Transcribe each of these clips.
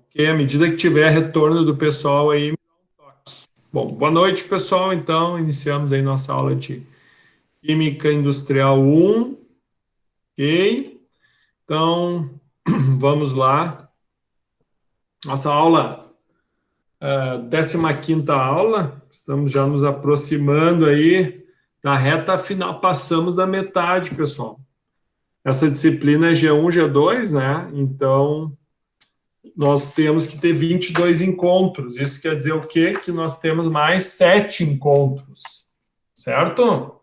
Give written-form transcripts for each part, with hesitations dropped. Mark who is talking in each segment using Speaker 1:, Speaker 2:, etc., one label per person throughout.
Speaker 1: Ok, à medida que tiver retorno do pessoal aí, me dá um toque. Bom, boa noite, pessoal. Então, iniciamos aí nossa aula de Química Industrial 1. Ok? Então, vamos lá. Nossa aula, 15ª aula. Estamos já nos aproximando aí da reta final. Passamos da metade, pessoal. Essa disciplina é G1, G2, né? Então, nós temos que ter 22 encontros. Isso quer dizer o quê? Que nós temos mais 7 encontros, certo?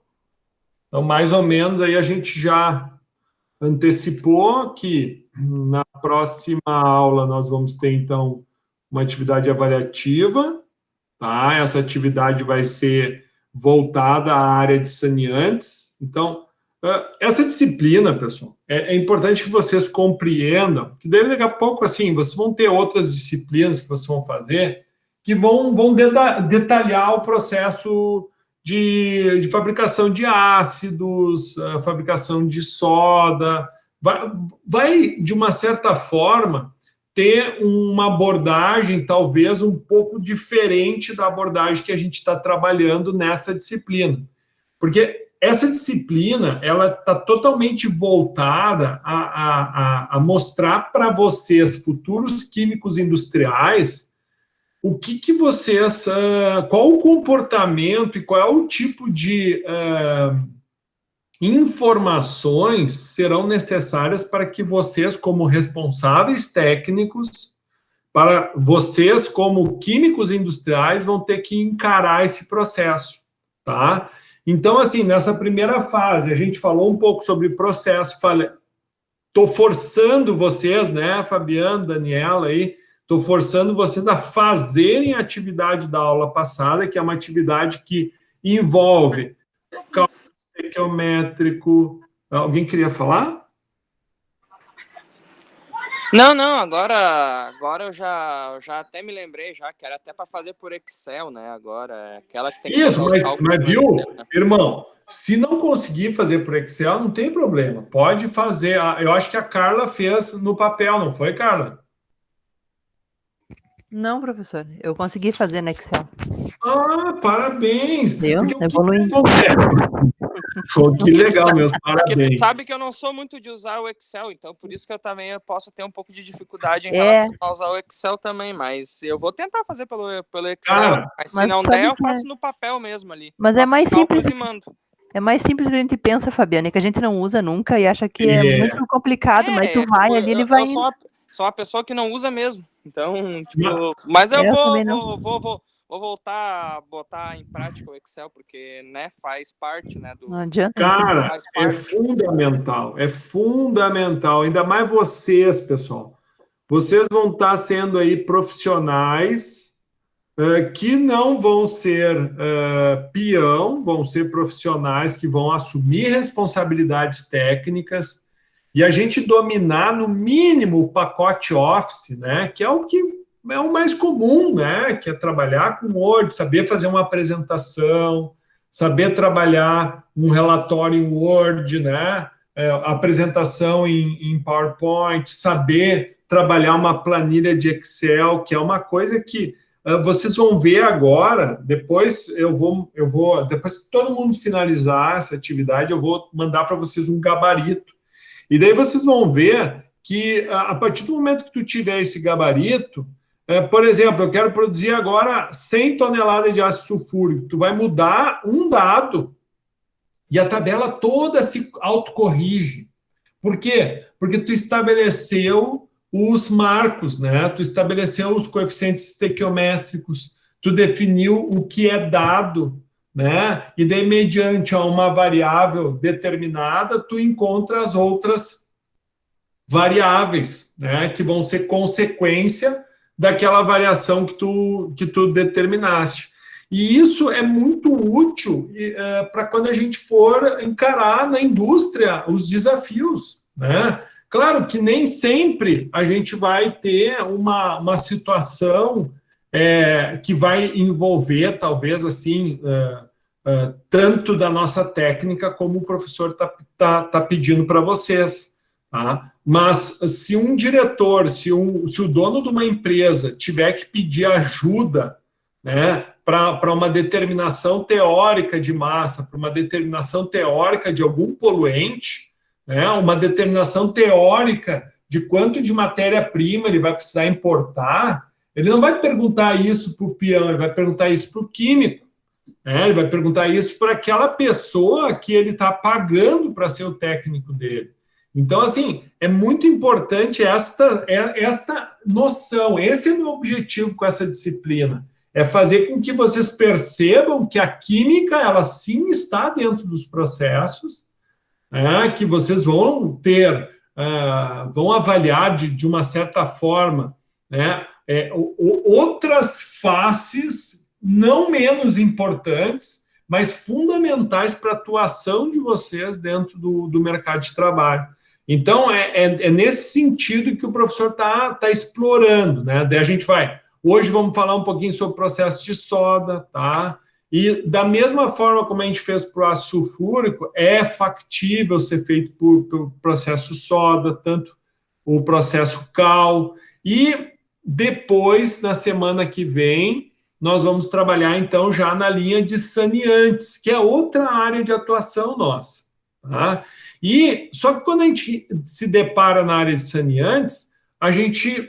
Speaker 1: Então, mais ou menos, aí a gente já antecipou que na próxima aula nós vamos ter, então, uma atividade avaliativa, tá? Essa atividade vai ser voltada à área de saneantes. Então, essa disciplina, pessoal, é importante que vocês compreendam que daqui a pouco, assim, vocês vão ter outras disciplinas que vocês vão fazer que vão detalhar o processo de fabricação de ácidos, fabricação de soda, vai, de uma certa forma, ter uma abordagem talvez um pouco diferente da abordagem que a gente está trabalhando nessa disciplina. Porque essa disciplina, ela está totalmente voltada a mostrar para vocês, futuros químicos industriais, o que vocês, qual o comportamento e qual é o tipo de informações serão necessárias para que vocês, como responsáveis técnicos, para vocês, como químicos industriais, vão ter que encarar esse processo, tá? Então, assim, nessa primeira fase, a gente falou um pouco sobre processo, estou forçando vocês, né, Fabiano, Daniela aí, estou forçando vocês a fazerem a atividade da aula passada, que é uma atividade que envolve cálculo estequiométrico. Alguém queria falar?
Speaker 2: Não, agora eu já até me lembrei, já que era até para fazer por Excel, né? Agora, aquela que tem que
Speaker 1: Isso,
Speaker 2: botar os cálculos,
Speaker 1: mas viu,
Speaker 2: né?
Speaker 1: irmão, se não conseguir fazer por Excel, não tem problema, pode fazer. Eu acho que a Carla fez no papel, não foi, Carla?
Speaker 3: Não, professor, eu consegui fazer no Excel.
Speaker 1: Ah, parabéns!
Speaker 3: Viu?
Speaker 1: Porque
Speaker 3: Evoluindo.
Speaker 1: Que legal, meus parabéns.
Speaker 2: Porque tu sabe que eu não sou muito de usar o Excel, então por isso que eu também posso ter um pouco de dificuldade em relação a usar o Excel também, mas eu vou tentar fazer pelo Excel,
Speaker 1: Cara,
Speaker 2: mas se não der, eu faço no papel mesmo ali.
Speaker 3: Mas é mais simples.
Speaker 2: E mando.
Speaker 3: É mais simples do que a gente pensa, Fabiana, que a gente não usa nunca e acha que é muito complicado, mas tu vai ali, ele vai...
Speaker 2: Eu sou uma pessoa que não usa mesmo, então, tipo... Mas eu vou voltar a botar em prática o Excel, porque, né, faz parte, né, do...
Speaker 3: Não adianta.
Speaker 1: Cara, é fundamental, ainda mais vocês, pessoal. Vocês vão estar sendo aí profissionais que não vão ser peão, vão ser profissionais que vão assumir responsabilidades técnicas e a gente dominar, no mínimo, o pacote Office, né, que é o que é o mais comum, né? Que é trabalhar com Word, saber fazer uma apresentação, saber trabalhar um relatório em Word, né? Apresentação em PowerPoint, saber trabalhar uma planilha de Excel, que é uma coisa que vocês vão ver agora. Depois depois que todo mundo finalizar essa atividade, eu vou mandar para vocês um gabarito. E daí vocês vão ver que a partir do momento que tu tiver esse gabarito, por exemplo, eu quero produzir agora 100 toneladas de ácido sulfúrico. Tu vai mudar um dado e a tabela toda se autocorrige. Por quê? Porque tu estabeleceu os marcos, né? Tu estabeleceu os coeficientes estequiométricos, tu definiu o que é dado, né? E daí, mediante uma variável determinada, tu encontra as outras variáveis, né? Que vão ser consequência daquela variação que tu determinaste. E isso é muito útil para quando a gente for encarar na indústria os desafios, né? Claro que nem sempre a gente vai ter uma situação que vai envolver, talvez, assim, tanto da nossa técnica como o professor tá pedindo para vocês. tá? Mas se um diretor, se o dono de uma empresa tiver que pedir ajuda, né, para uma determinação teórica de massa, para uma determinação teórica de algum poluente, né, uma determinação teórica de quanto de matéria-prima ele vai precisar importar, ele não vai perguntar isso para o peão, ele vai perguntar isso para o químico, né, ele vai perguntar isso para aquela pessoa que ele está pagando para ser o técnico dele. Então, assim, é muito importante esta noção. Esse é o meu objetivo com essa disciplina. É fazer com que vocês percebam que a química, ela sim está dentro dos processos, que vocês vão ter, vão avaliar de uma certa forma, né, outras faces não menos importantes, mas fundamentais para a atuação de vocês dentro do mercado de trabalho. Então, é nesse sentido que o professor está explorando, né? Daí a gente vai... Hoje vamos falar um pouquinho sobre o processo de soda, tá? E da mesma forma como a gente fez para o ácido sulfúrico, é factível ser feito por processo soda, tanto o processo cal. E depois, na semana que vem, nós vamos trabalhar, então, já na linha de saneantes, que é outra área de atuação nossa, tá? E só que quando a gente se depara na área de saneantes, a gente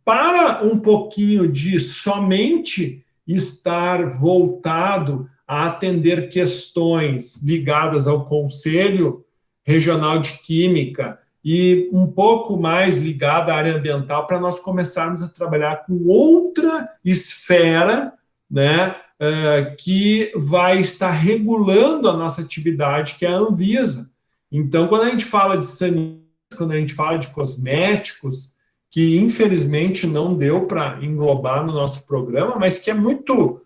Speaker 1: para um pouquinho de somente estar voltado a atender questões ligadas ao Conselho Regional de Química e um pouco mais ligada à área ambiental, para nós começarmos a trabalhar com outra esfera, né, que vai estar regulando a nossa atividade, que é a Anvisa. Então, quando a gente fala de saneamento, quando a gente fala de cosméticos, que infelizmente não deu para englobar no nosso programa, mas que é muito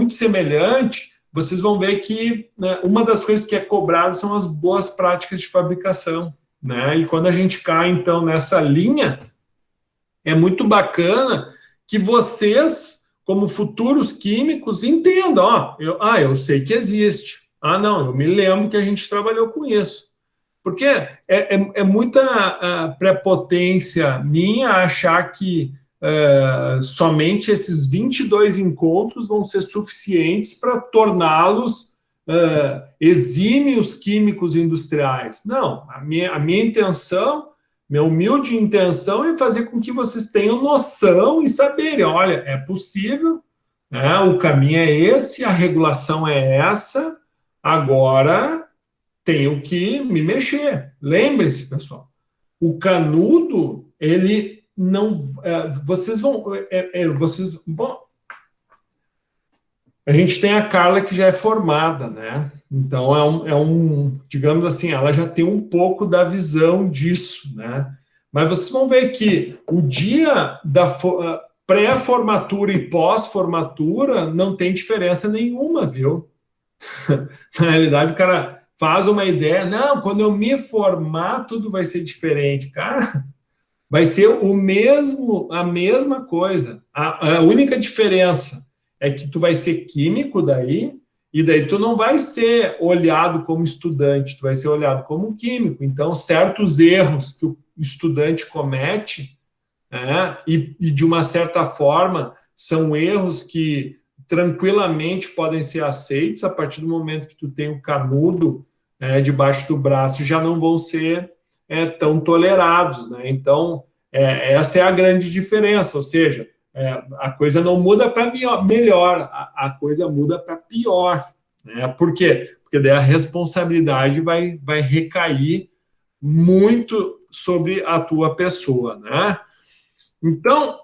Speaker 1: semelhante, vocês vão ver que, né, uma das coisas que é cobrada são as boas práticas de fabricação, né? E quando a gente cai, então, nessa linha, é muito bacana que vocês, como futuros químicos, entendam, eu sei que existe. Não, eu me lembro que a gente trabalhou com isso. Porque é muita prepotência minha achar que somente esses 22 encontros vão ser suficientes para torná-los exímios químicos industriais. Não, a minha intenção, minha humilde intenção é fazer com que vocês tenham noção e saberem, olha, é possível, né, o caminho é esse, a regulação é essa, agora tenho que me mexer. Lembre-se, pessoal, o canudo, ele não... Bom, a gente tem a Carla que já é formada, né? Então, digamos assim, ela já tem um pouco da visão disso, né? Mas vocês vão ver que o dia da pré-formatura e pós-formatura não tem diferença nenhuma, viu? Na realidade, o cara faz uma ideia, não, quando eu me formar, tudo vai ser diferente. Cara, vai ser a mesma coisa. A única diferença é que tu vai ser químico daí, e daí tu não vai ser olhado como estudante, tu vai ser olhado como químico. Então, certos erros que o estudante comete, né, e de uma certa forma, são erros que tranquilamente podem ser aceitos a partir do momento que tu tem o canudo debaixo do braço, já não vão ser tão tolerados, né? Então, essa é a grande diferença, ou seja, a coisa não muda para melhor, a coisa muda para pior, né? Por quê? Porque daí a responsabilidade vai recair muito sobre a tua pessoa, né? Então,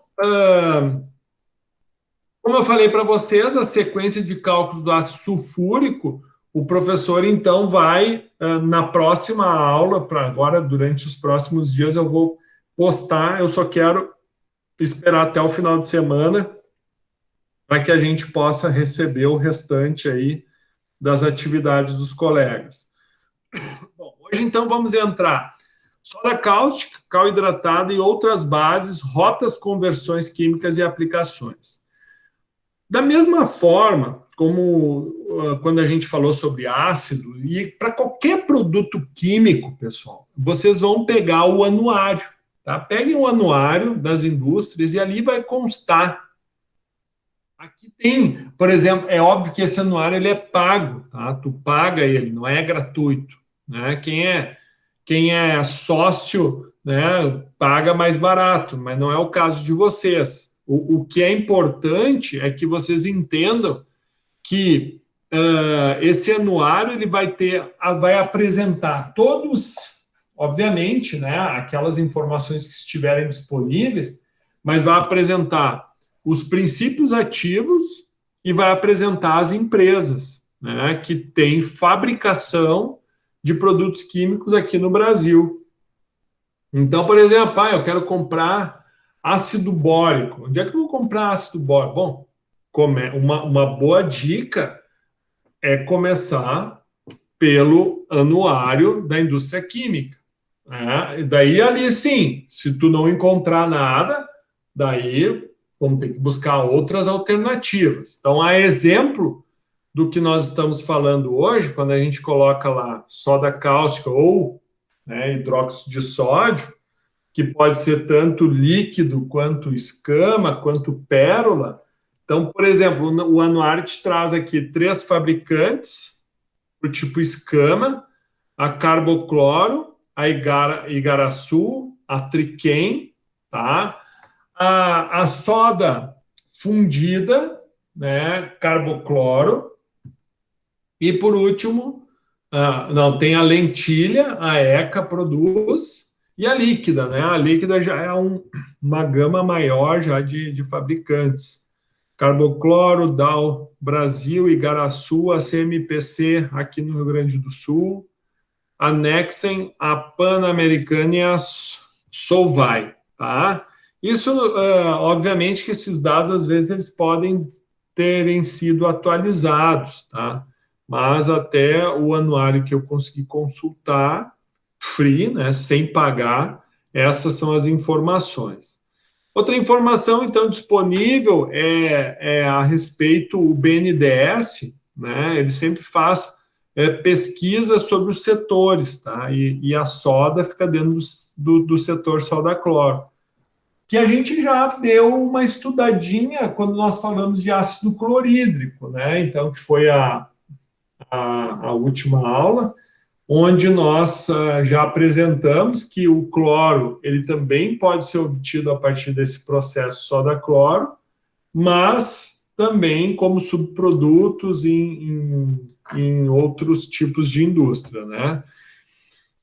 Speaker 1: como eu falei para vocês, a sequência de cálculos do ácido sulfúrico, o professor, então, vai, na próxima aula, para agora, durante os próximos dias, eu vou postar, eu só quero esperar até o final de semana para que a gente possa receber o restante aí das atividades dos colegas. Bom, hoje, então, vamos entrar soda cáustica, cal hidratada e outras bases, rotas, conversões químicas e aplicações. Da mesma forma, como quando a gente falou sobre ácido, e para qualquer produto químico, pessoal, vocês vão pegar o anuário, tá? Peguem o anuário das indústrias e ali vai constar. Aqui tem, por exemplo, é óbvio que esse anuário ele é pago, tá? Tu paga ele, não é gratuito, né? Quem é sócio, né, paga mais barato, mas não é o caso de vocês. O que é importante é que vocês entendam que esse anuário ele vai apresentar todos, obviamente, né, aquelas informações que estiverem disponíveis, mas vai apresentar os princípios ativos e vai apresentar as empresas, né, que têm fabricação de produtos químicos aqui no Brasil. Então, por exemplo, eu quero comprar ácido bórico. Onde é que eu vou comprar ácido bórico? Bom, uma boa dica é começar pelo anuário da indústria química. Né? E daí, ali sim, se tu não encontrar nada, daí vamos ter que buscar outras alternativas. Então, a exemplo do que nós estamos falando hoje, quando a gente coloca lá soda cáustica ou, né, hidróxido de sódio, que pode ser tanto líquido, quanto escama, quanto pérola. Então, por exemplo, o anuário te traz aqui 3 fabricantes, do tipo escama, a carbocloro, a Igaraçu, a Triquem, tá? A soda fundida, né, carbocloro, e por último, tem a lentilha, a ECA produz, e a líquida, né? A líquida já é uma gama maior já de fabricantes. Carbocloro, Dow Brasil, Igaraçu, a CMPC aqui no Rio Grande do Sul, a Nexen, a Pan-Americana e a Solvay, tá? Isso, obviamente que esses dados, às vezes, eles podem terem sido atualizados, tá? Mas até o anuário que eu consegui consultar, free, né, sem pagar, essas são as informações. Outra informação, então, disponível é a respeito do BNDES, né, ele sempre faz pesquisa sobre os setores, tá, e a soda fica dentro do setor soda-cloro, que a gente já deu uma estudadinha quando nós falamos de ácido clorídrico, né, então, que foi a última aula, onde nós já apresentamos que o cloro ele também pode ser obtido a partir desse processo soda-cloro, mas também como subprodutos em outros tipos de indústria, né?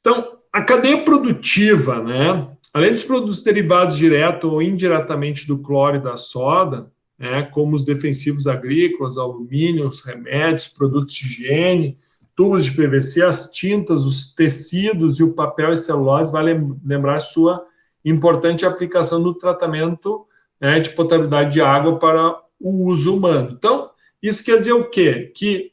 Speaker 1: Então, a cadeia produtiva, né, além dos produtos derivados direto ou indiretamente do cloro e da soda, né, como os defensivos agrícolas, alumínio, os remédios, produtos de higiene, tubos de PVC, as tintas, os tecidos e o papel e celulose, vale lembrar sua importante aplicação no tratamento, né, de potabilidade de água para o uso humano. Então, isso quer dizer o quê? Que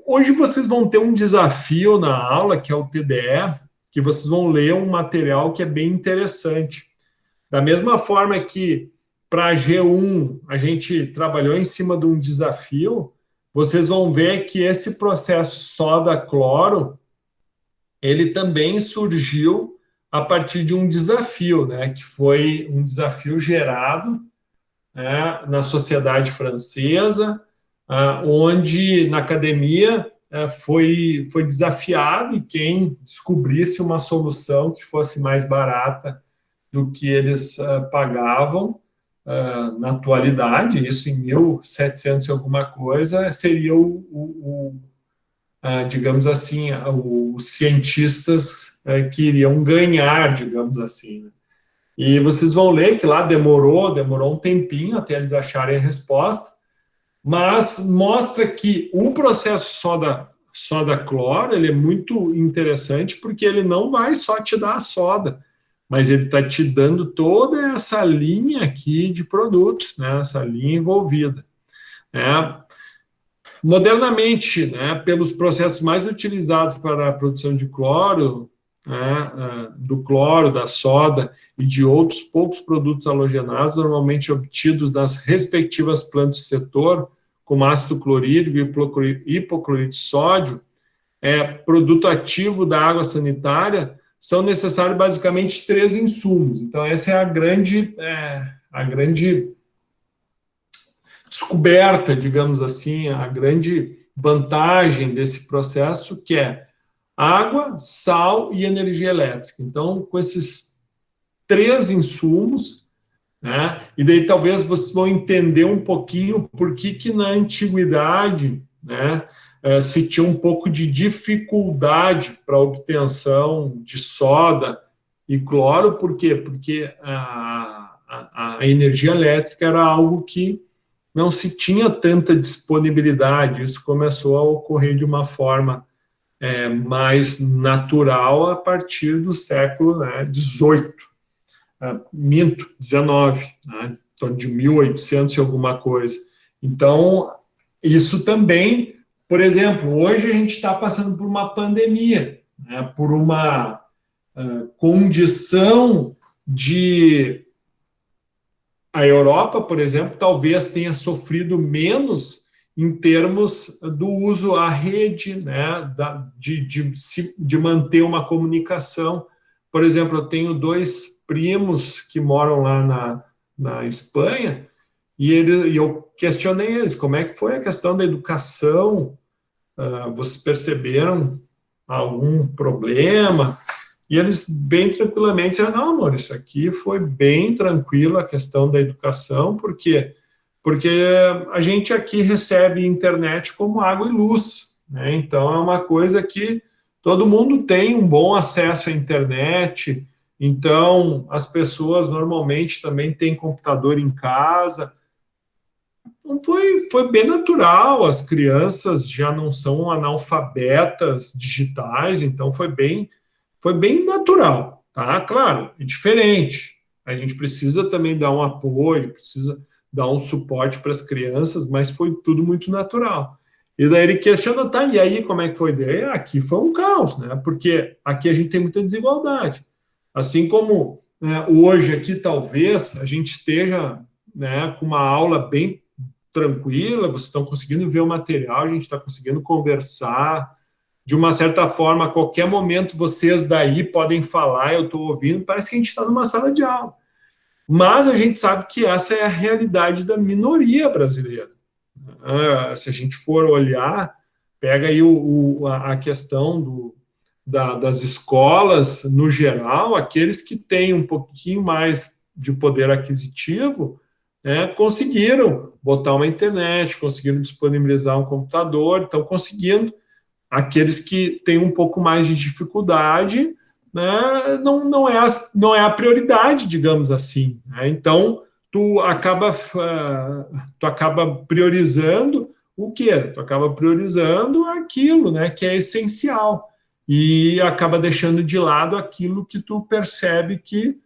Speaker 1: hoje vocês vão ter um desafio na aula, que é o TDE, que vocês vão ler um material que é bem interessante. Da mesma forma que para a G1 a gente trabalhou em cima de um desafio, vocês vão ver que esse processo soda-cloro, ele também surgiu a partir de um desafio, né, que foi um desafio gerado, né, na sociedade francesa, onde na academia foi desafiado e quem descobrisse uma solução que fosse mais barata do que eles pagavam, na atualidade, isso em 1700 e alguma coisa, seria digamos assim, os cientistas que iriam ganhar, digamos assim. Né? E vocês vão ler que lá demorou um tempinho até eles acharem a resposta, mas mostra que o processo soda-cloro ele é muito interessante porque ele não vai só te dar a soda, mas ele está te dando toda essa linha aqui de produtos, né, essa linha envolvida. Modernamente, né, pelos processos mais utilizados para a produção de cloro, né, do cloro, da soda e de outros poucos produtos halogenados, normalmente obtidos nas respectivas plantas do setor, como ácido clorídrico e hipoclorídrico de sódio, produto ativo da água sanitária, são necessários basicamente 3 insumos. Então, essa é a grande descoberta, digamos assim, a grande vantagem desse processo, que é água, sal e energia elétrica. Então, com esses 3 insumos, né, e daí talvez vocês vão entender um pouquinho por que na antiguidade, né, se tinha um pouco de dificuldade para a obtenção de soda e cloro. Por quê? Porque a energia elétrica era algo que não se tinha tanta disponibilidade. Isso começou a ocorrer de uma forma mais natural a partir do século XVIII, XIX, né, então de 1800 e alguma coisa. Então, isso também, por exemplo, hoje a gente está passando por uma pandemia, né, por uma condição de... A Europa, por exemplo, talvez tenha sofrido menos em termos do uso à rede, né, de manter uma comunicação. Por exemplo, eu tenho 2 primos que moram lá na Espanha, e eu questionei eles, como é que foi a questão da educação? Vocês perceberam algum problema? E eles bem tranquilamente disseram, não, amor, isso aqui foi bem tranquilo, a questão da educação. Por quê? Porque a gente aqui recebe internet como água e luz, né? Então, é uma coisa que todo mundo tem um bom acesso à internet. Então, as pessoas normalmente também têm computador em casa. Então, foi bem natural, as crianças já não são analfabetas digitais, então foi bem natural, tá? Claro, é diferente. A gente precisa também dar um apoio, precisa dar um suporte para as crianças, mas foi tudo muito natural. E daí ele questiona, tá, e aí como é que foi? Daí, aqui foi um caos, né? Porque aqui a gente tem muita desigualdade. Assim como, né, hoje aqui talvez a gente esteja, né, com uma aula bem tranquila, vocês estão conseguindo ver o material, a gente está conseguindo conversar. De uma certa forma, a qualquer momento vocês daí podem falar, eu estou ouvindo, parece que a gente está numa sala de aula. Mas a gente sabe que essa é a realidade da minoria brasileira. Se a gente for olhar, pega aí a questão das escolas, no geral, aqueles que têm um pouquinho mais de poder aquisitivo, né, conseguiram botar uma internet, conseguiram disponibilizar um computador, estão conseguindo. Aqueles que têm um pouco mais de dificuldade, né, não é a prioridade, digamos assim, né? Então, tu acaba priorizando o quê? Tu acaba priorizando aquilo, né, que é essencial, e acaba deixando de lado aquilo que tu percebe que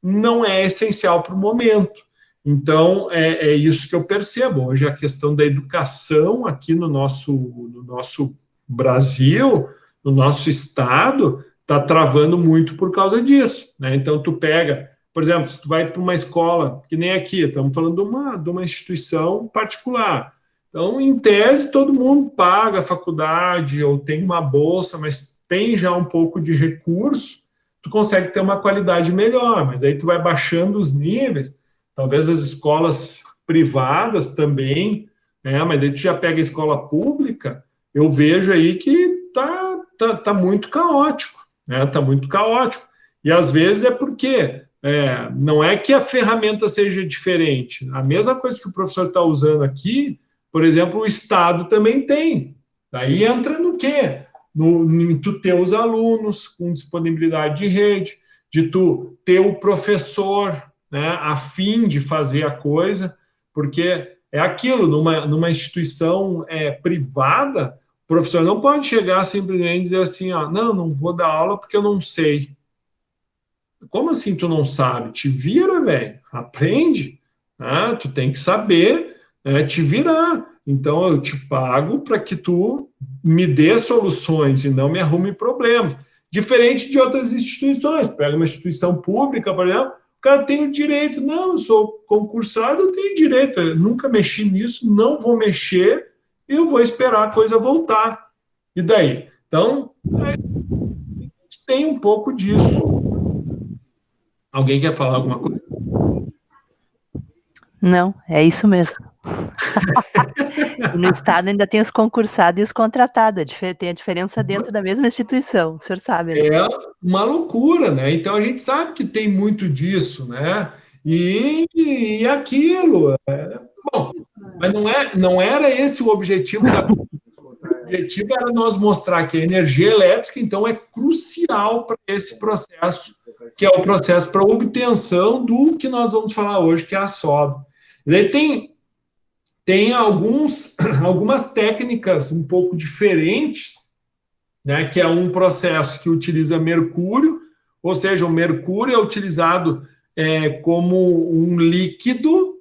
Speaker 1: não é essencial para o momento. Então, é isso que eu percebo. Hoje, a questão da educação aqui no nosso Brasil, no nosso estado, está travando muito por causa disso, né? Então, tu pega, por exemplo, se tu vai para uma escola, que nem aqui, estamos falando de uma instituição particular. Então, em tese, todo mundo paga a faculdade ou tem uma bolsa, mas tem já um pouco de recurso, tu consegue ter uma qualidade melhor, mas aí tu vai baixando os níveis, talvez as escolas privadas também, né? Mas aí tu já pega a escola pública, eu vejo aí que tá muito caótico, né? Tá muito caótico. E às vezes é porque não é que a ferramenta seja diferente. A mesma coisa que o professor está usando aqui, por exemplo, o Estado também tem. Daí entra no quê? Em tu ter os alunos com disponibilidade de rede, de tu ter o professor, né, a fim de fazer a coisa, porque é aquilo, numa instituição privada, o professor não pode chegar simplesmente e dizer assim, não vou dar aula porque eu não sei. Como assim tu não sabe? Te vira, velho, aprende. Né? Tu tem que saber te virar. Então, eu te pago para que tu me dê soluções e não me arrume problemas. Diferente de outras instituições. Pega uma instituição pública, por exemplo, O cara tem o direito. Não, eu sou concursado, eu tenho direito. Eu nunca mexi nisso, não vou mexer, e eu vou esperar a coisa voltar. E daí? Então, tem um pouco disso. Alguém quer falar alguma coisa?
Speaker 3: Não, é isso mesmo. E no Estado ainda tem os concursados e os contratados. Tem a diferença dentro da mesma instituição, o senhor sabe, né?
Speaker 1: É uma loucura, né? Então a gente sabe que tem muito disso, né? E aquilo. Bom, mas não era esse o objetivo da. O objetivo era nós mostrar que a energia elétrica, então, é crucial para esse processo, que é o processo para obtenção do que nós vamos falar hoje, que é a soda. E daí tem algumas técnicas um pouco diferentes, né, que é um processo que utiliza mercúrio, ou seja, o mercúrio é utilizado como um líquido,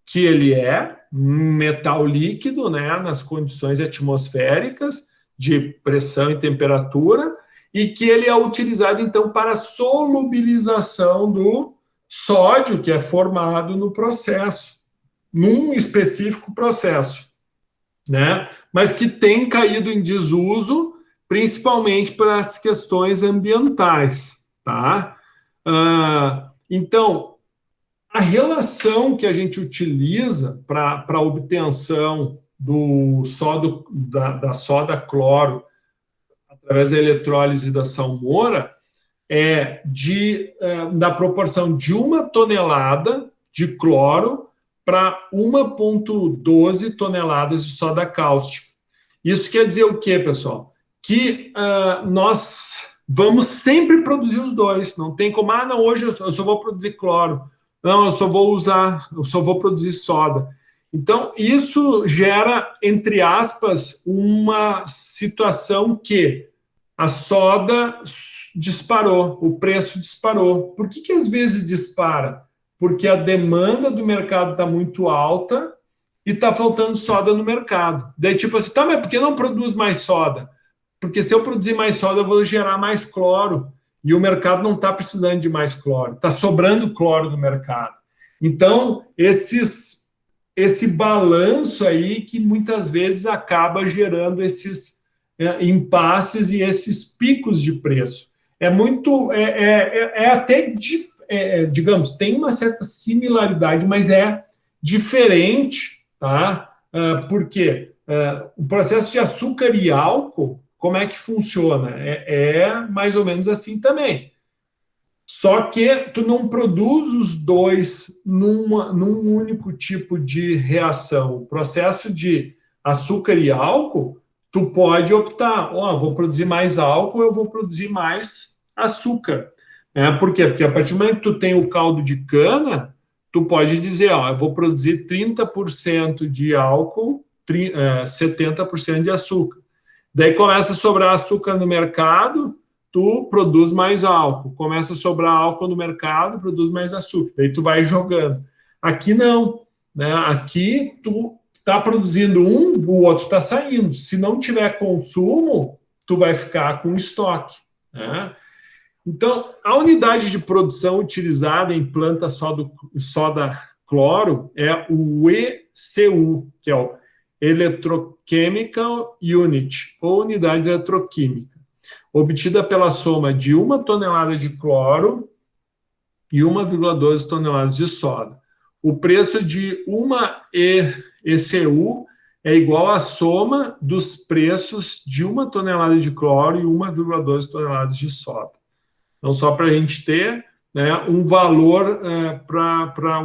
Speaker 1: que ele é um metal líquido, né, nas condições atmosféricas de pressão e temperatura, e que ele é utilizado, então, para a solubilização do sódio que é formado no processo, num específico processo, né, mas que tem caído em desuso, principalmente para as questões ambientais, tá? Então, a relação que a gente utiliza para a obtenção da soda cloro através da eletrólise da salmoura é da proporção de 1 tonelada de cloro para 1,12 toneladas de soda cáustica. Isso quer dizer o quê, pessoal? Que nós vamos sempre produzir os dois. Não tem como, não, hoje eu só vou produzir cloro. Não, eu só vou produzir soda. Então, isso gera, entre aspas, uma situação que a soda disparou, o preço disparou. Por que às vezes dispara? Porque a demanda do mercado está muito alta e está faltando soda no mercado. Daí, tipo assim, tá, mas por que não produz mais soda? Porque se eu produzir mais soda, eu vou gerar mais cloro. E o mercado não está precisando de mais cloro, está sobrando cloro no mercado. Então, esse balanço aí que muitas vezes acaba gerando esses impasses e esses picos de preço. Digamos, tem uma certa similaridade, mas é diferente, tá? Porque o processo de açúcar e álcool, como é que funciona? É mais ou menos assim também. Só que tu não produz os dois num único tipo de reação. O processo de açúcar e álcool, tu pode optar, vou produzir mais álcool, eu vou produzir mais açúcar. Por quê? Porque a partir do momento que tu tem o caldo de cana, tu pode dizer, eu vou produzir 30% de álcool, 70% de açúcar. Daí começa a sobrar açúcar no mercado, tu produz mais álcool. Começa a sobrar álcool no mercado, produz mais açúcar. Daí tu vai jogando. Aqui não, né? Aqui tu está produzindo o outro está saindo. Se não tiver consumo, tu vai ficar com estoque, né? Então, a unidade de produção utilizada em planta soda cloro é o ECU, que é o Electrochemical Unit, ou unidade eletroquímica, obtida pela soma de 1 tonelada de cloro e 1,12 toneladas de soda. O preço de uma ECU é igual à soma dos preços de 1 tonelada de cloro e 1,12 toneladas de soda. Então, só para a gente ter, né, um valor para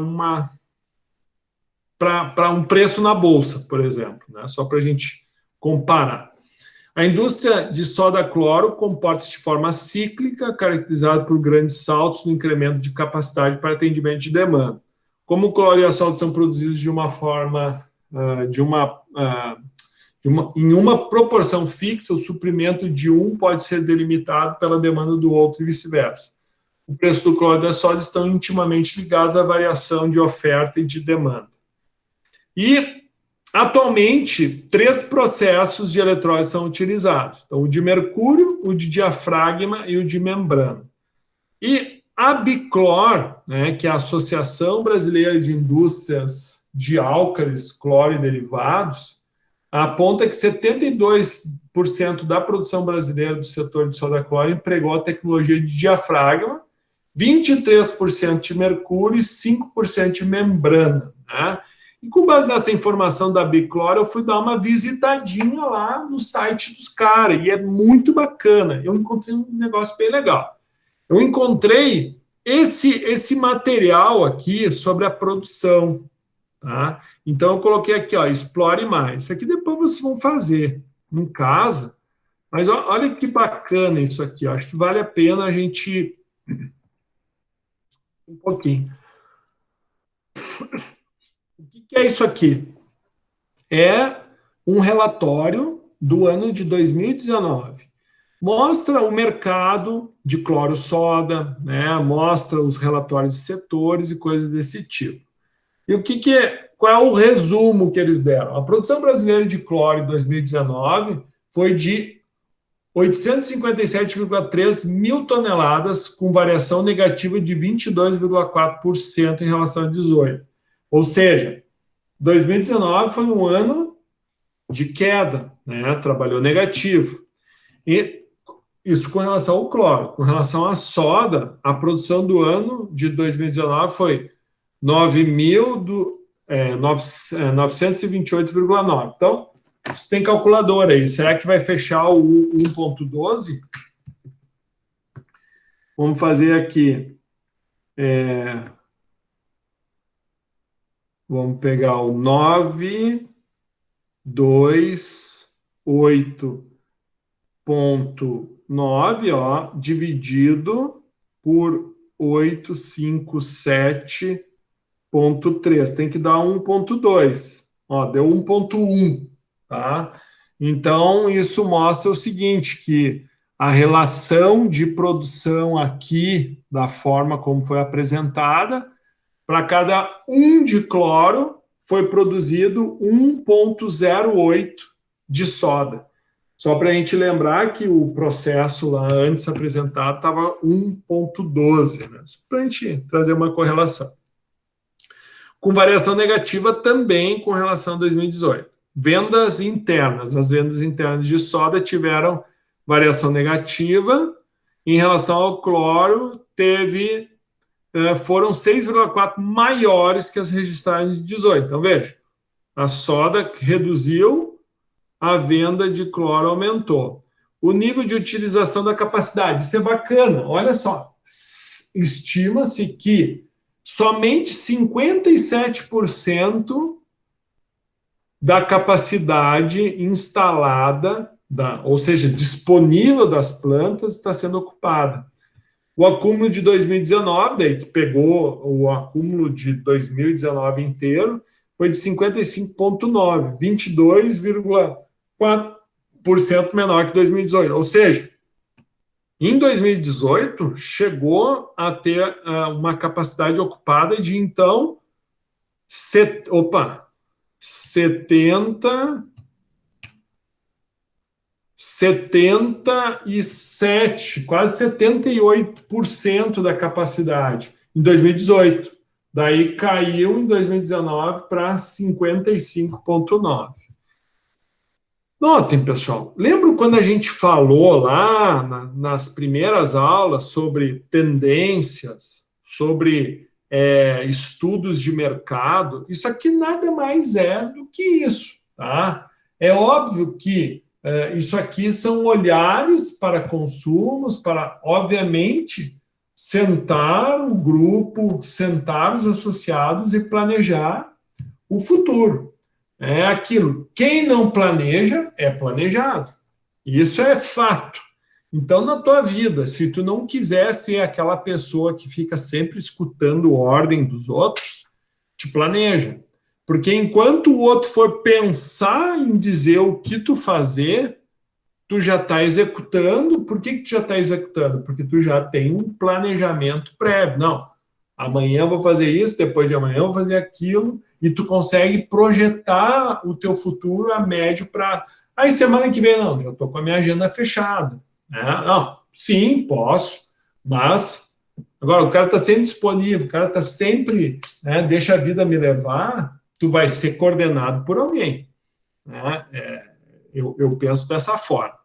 Speaker 1: um preço na bolsa, por exemplo, né, só para a gente comparar. A indústria de soda cloro comporta-se de forma cíclica, caracterizada por grandes saltos no incremento de capacidade para atendimento de demanda. Como o cloro e a soda são produzidos de uma forma, em uma proporção fixa, o suprimento de um pode ser delimitado pela demanda do outro e vice-versa. O preço do cloro e da soda estão intimamente ligados à variação de oferta e de demanda. E, atualmente, 3 processos de eletrólise são utilizados. Então, o de mercúrio, o de diafragma e o de membrana. E A Biclor, né, que é a Associação Brasileira de Indústrias de Álcalis, Cloro e Derivados, aponta que 72% da produção brasileira do setor de soda-cloro empregou a tecnologia de diafragma, 23% de mercúrio e 5% de membrana, né? E com base nessa informação da Biclor, eu fui dar uma visitadinha lá no site dos caras, e é muito bacana. Eu encontrei um negócio bem legal. Eu encontrei esse material aqui sobre a produção, tá? Então, eu coloquei aqui, ó, explore mais. Isso aqui depois vocês vão fazer em casa, mas olha que bacana isso aqui. Ó. Acho que vale a pena a gente... Um pouquinho. O que é isso aqui? É um relatório do ano de 2019. Mostra o mercado de cloro-soda, né? Mostra os relatórios de setores e coisas desse tipo. E qual é o resumo que eles deram? A produção brasileira de cloro em 2019 foi de 857,3 mil toneladas, com variação negativa de 22,4% em relação a 2018. Ou seja, 2019 foi um ano de queda, né? Trabalhou negativo. E isso com relação ao cloro. Com relação à soda, a produção do ano de 2019 foi 928,9. Então, você tem calculadora aí. Será que vai fechar o 1,12? Vamos fazer aqui. Vamos pegar o 928,9, ó, dividido por 857,3. Tem que dar 1,2. Ó, deu 1,1, tá? Então, isso mostra o seguinte, que a relação de produção aqui, da forma como foi apresentada, para cada 1 de cloro, foi produzido 1,08 de soda. Só para a gente lembrar que o processo lá antes apresentado estava 1,12, né? Só para a gente trazer uma correlação. Com variação negativa também com relação a 2018. Vendas internas. As vendas internas de soda tiveram variação negativa. Em relação ao cloro, foram 6,4 maiores que as registradas de 18. Então, veja, a soda reduziu, a venda de cloro aumentou. O nível de utilização da capacidade, isso é bacana. Olha só, estima-se que somente 57% da capacidade instalada, ou seja, disponível das plantas, está sendo ocupada. O acúmulo de 2019, daí que pegou o acúmulo de 2019 inteiro, foi de 55,9, 22,4% menor que 2018. Ou seja, em 2018, chegou a ter uma capacidade ocupada de, então, 77, quase 78% da capacidade em 2018. Daí caiu em 2019 para 55,9%. Notem, pessoal, lembra quando a gente falou lá nas primeiras aulas sobre tendências, sobre estudos de mercado? Isso aqui nada mais é do que isso, tá? É óbvio que isso aqui são olhares para consumos, para, obviamente, sentar o grupo, sentar os associados e planejar o futuro. É aquilo. Quem não planeja, é planejado. Isso é fato. Então, na tua vida, se tu não quiser ser aquela pessoa que fica sempre escutando ordem dos outros, te planeja. Porque enquanto o outro for pensar em dizer o que tu fazer, tu já está executando. Por que tu já está executando? Porque tu já tem um planejamento prévio. Não, amanhã eu vou fazer isso, depois de amanhã eu vou fazer aquilo, e tu consegue projetar o teu futuro a médio prazo. Aí semana que vem, não, já estou com a minha agenda fechada. Né? Não, sim, posso, mas Agora, o cara está sempre disponível, o cara está sempre, né, deixa a vida me levar, tu vai ser coordenado por alguém. Né? Eu penso dessa forma.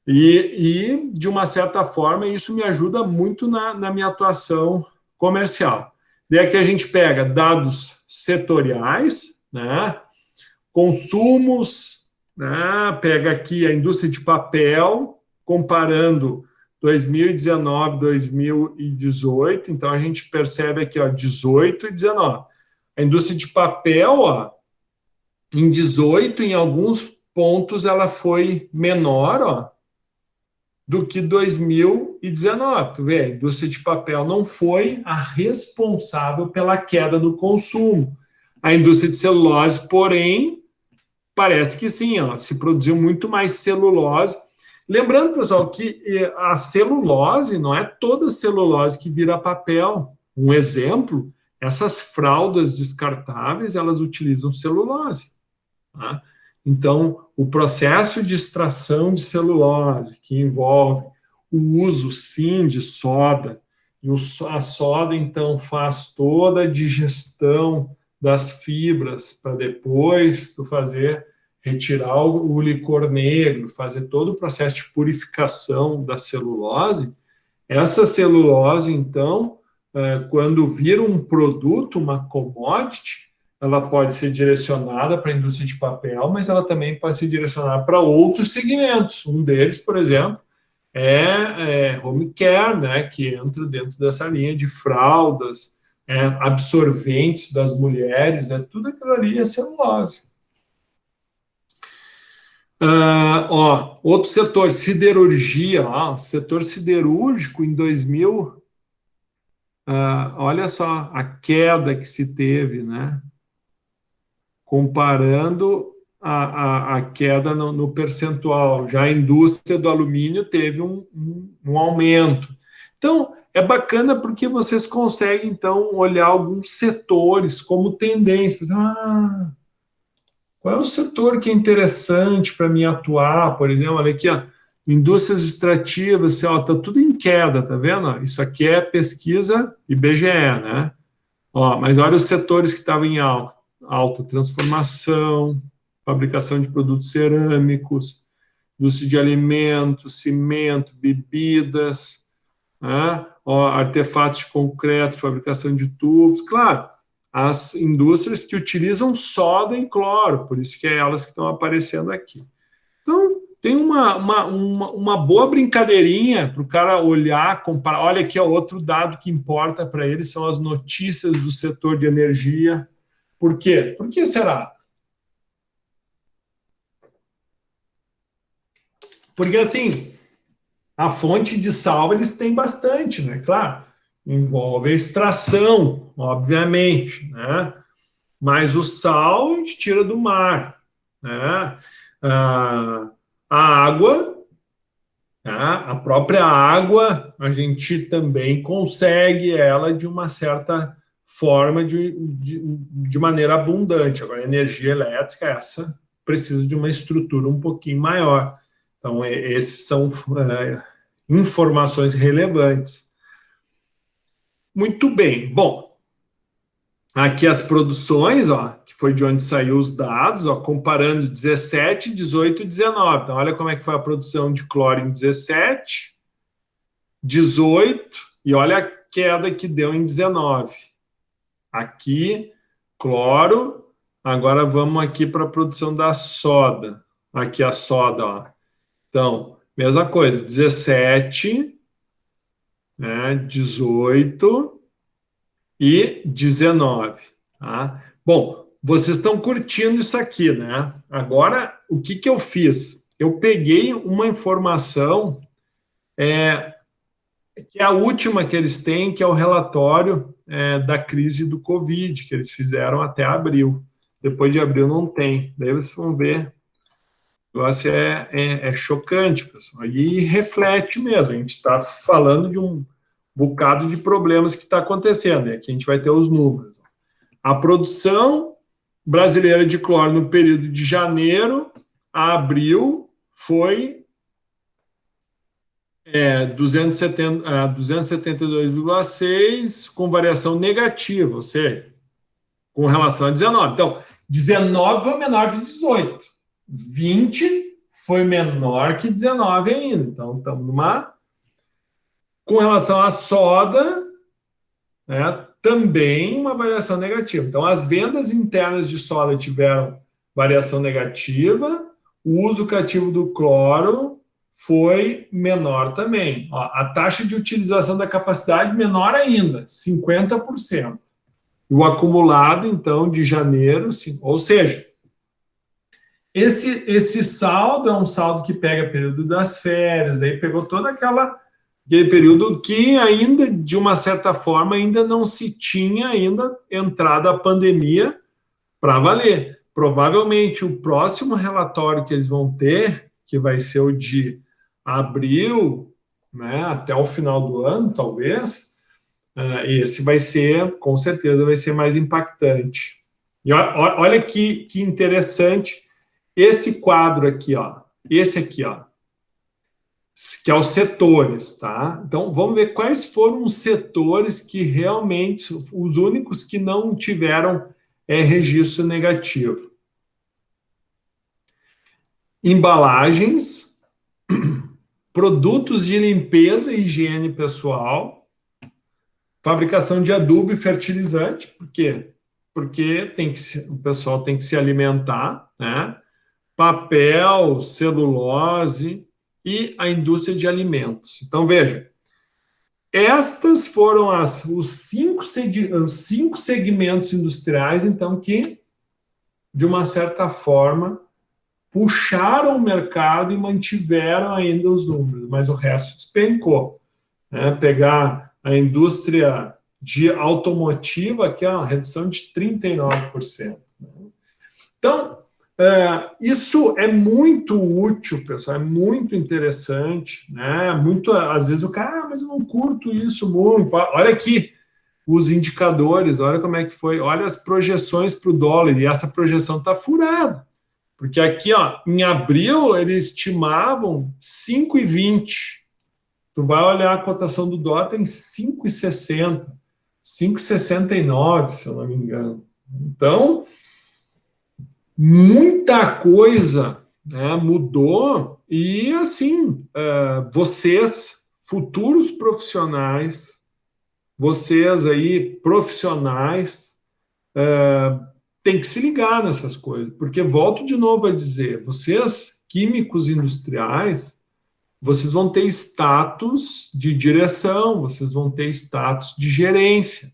Speaker 1: E, de uma certa forma, isso me ajuda muito na minha atuação comercial. Daí aqui a gente pega dados setoriais, né? Consumos, né? Pega aqui a indústria de papel, comparando 2019, 2018, então a gente percebe aqui, ó, 18 e 19. A indústria de papel, ó, em 18, em alguns pontos, ela foi menor, ó, do que 2019. Tu vê, a indústria de papel não foi a responsável pela queda do consumo. A indústria de celulose, porém, parece que sim, ó, se produziu muito mais celulose. Lembrando, pessoal, que a celulose não é toda celulose que vira papel. Um exemplo, essas fraldas descartáveis, elas utilizam celulose. Tá? Então, o processo de extração de celulose, que envolve o uso, sim, de soda, e a soda, então, faz toda a digestão das fibras para depois tu retirar o licor negro, fazer todo o processo de purificação da celulose. Essa celulose, então, quando vira um produto, uma commodity, ela pode ser direcionada para a indústria de papel, mas ela também pode ser direcionada para outros segmentos. Um deles, por exemplo, é home care, né, que entra dentro dessa linha de fraldas, absorventes das mulheres, tudo aquilo ali é celulose. Outro setor, siderurgia, setor siderúrgico em 2000, olha só a queda que se teve, né? Comparando a queda no percentual. Já a indústria do alumínio teve um aumento. Então, é bacana porque vocês conseguem, então, olhar alguns setores como tendência. Qual é o setor que é interessante para mim atuar? Por exemplo, olha aqui, ó, indústrias extrativas, está tudo em queda, tá vendo? Isso aqui é pesquisa IBGE, né? Mas olha os setores que estavam em alta transformação, fabricação de produtos cerâmicos, indústria de alimentos, cimento, bebidas, né? Artefatos de concreto, fabricação de tubos. Claro, as indústrias que utilizam soda e cloro, por isso que é elas que estão aparecendo aqui. Então, tem uma boa brincadeirinha para o cara olhar, comparar. Olha aqui, outro dado que importa para ele são as notícias do setor de energia. Por quê? Por que será? Porque, assim, a fonte de sal eles têm bastante, né? Claro, envolve a extração, obviamente, né? Mas o sal a gente tira do mar, né? A água, né? A própria água, a gente também consegue ela de uma certa forma, de maneira abundante. Agora, a energia elétrica, essa precisa de uma estrutura um pouquinho maior. Então, esses são informações relevantes. Muito bem. Bom, aqui as produções, que foi de onde saiu os dados, comparando 17, 18 e 19. Então, olha como é que foi a produção de cloro em 17, 18, e olha a queda que deu em 19. Aqui, cloro. Agora vamos aqui para a produção da soda. Aqui a soda, Então, mesma coisa, 17, né, 18 e 19. Tá? Bom, vocês estão curtindo isso aqui, né? Agora, o que eu fiz? Eu peguei uma informação, que é a última que eles têm, que é o relatório da crise do Covid, que eles fizeram até abril. Depois de abril não tem. Daí vocês vão ver. O negócio é chocante, pessoal. E reflete mesmo. A gente está falando de um bocado de problemas que está acontecendo. E aqui a gente vai ter os números. A produção brasileira de cloro no período de janeiro a abril foi 272,6 com variação negativa, ou seja, com relação a 19. Então, 19 foi menor que 18. 20 foi menor que 19 ainda. Então, estamos numa... Com relação à soda, né, também uma variação negativa. Então, as vendas internas de soda tiveram variação negativa, o uso cativo do cloro foi menor também. Ó, a taxa de utilização da capacidade menor ainda, 50%. O acumulado, então, de janeiro, ou seja, esse saldo é um saldo que pega período das férias, daí pegou todo aquele período que ainda, de uma certa forma, ainda não se tinha ainda entrado a pandemia para valer. Provavelmente o próximo relatório que eles vão ter, que vai ser o de abril, né, até o final do ano, talvez, esse vai ser, com certeza, vai ser mais impactante. E olha que interessante esse quadro aqui, ó, esse aqui, ó, que é os setores, tá? Então, vamos ver quais foram os setores que realmente, os únicos que não tiveram registro negativo. Embalagens, produtos de limpeza e higiene pessoal, fabricação de adubo e fertilizante, por quê? Porque o pessoal tem que se alimentar, né? Papel, celulose e a indústria de alimentos. Então, veja, estas foram os cinco segmentos industriais, então, que, de uma certa forma, puxaram o mercado e mantiveram ainda os números, mas o resto despencou. Né? Pegar a indústria de automotiva, que é uma redução de 39%. Então, isso é muito útil, pessoal, é muito interessante, né? Às vezes o cara, mas eu não curto isso muito. Olha aqui os indicadores, olha como é que foi, olha as projeções para o dólar, e essa projeção está furada, porque aqui, ó, em abril, eles estimavam 5,20. Tu vai olhar a cotação do dólar, tem 5,60, 5,69, se eu não me engano. Então, muita coisa, né, mudou e, assim, vocês, futuros profissionais, vocês aí, profissionais, tem que se ligar nessas coisas, porque, volto de novo a dizer, vocês, químicos industriais, vocês vão ter status de direção, vocês vão ter status de gerência.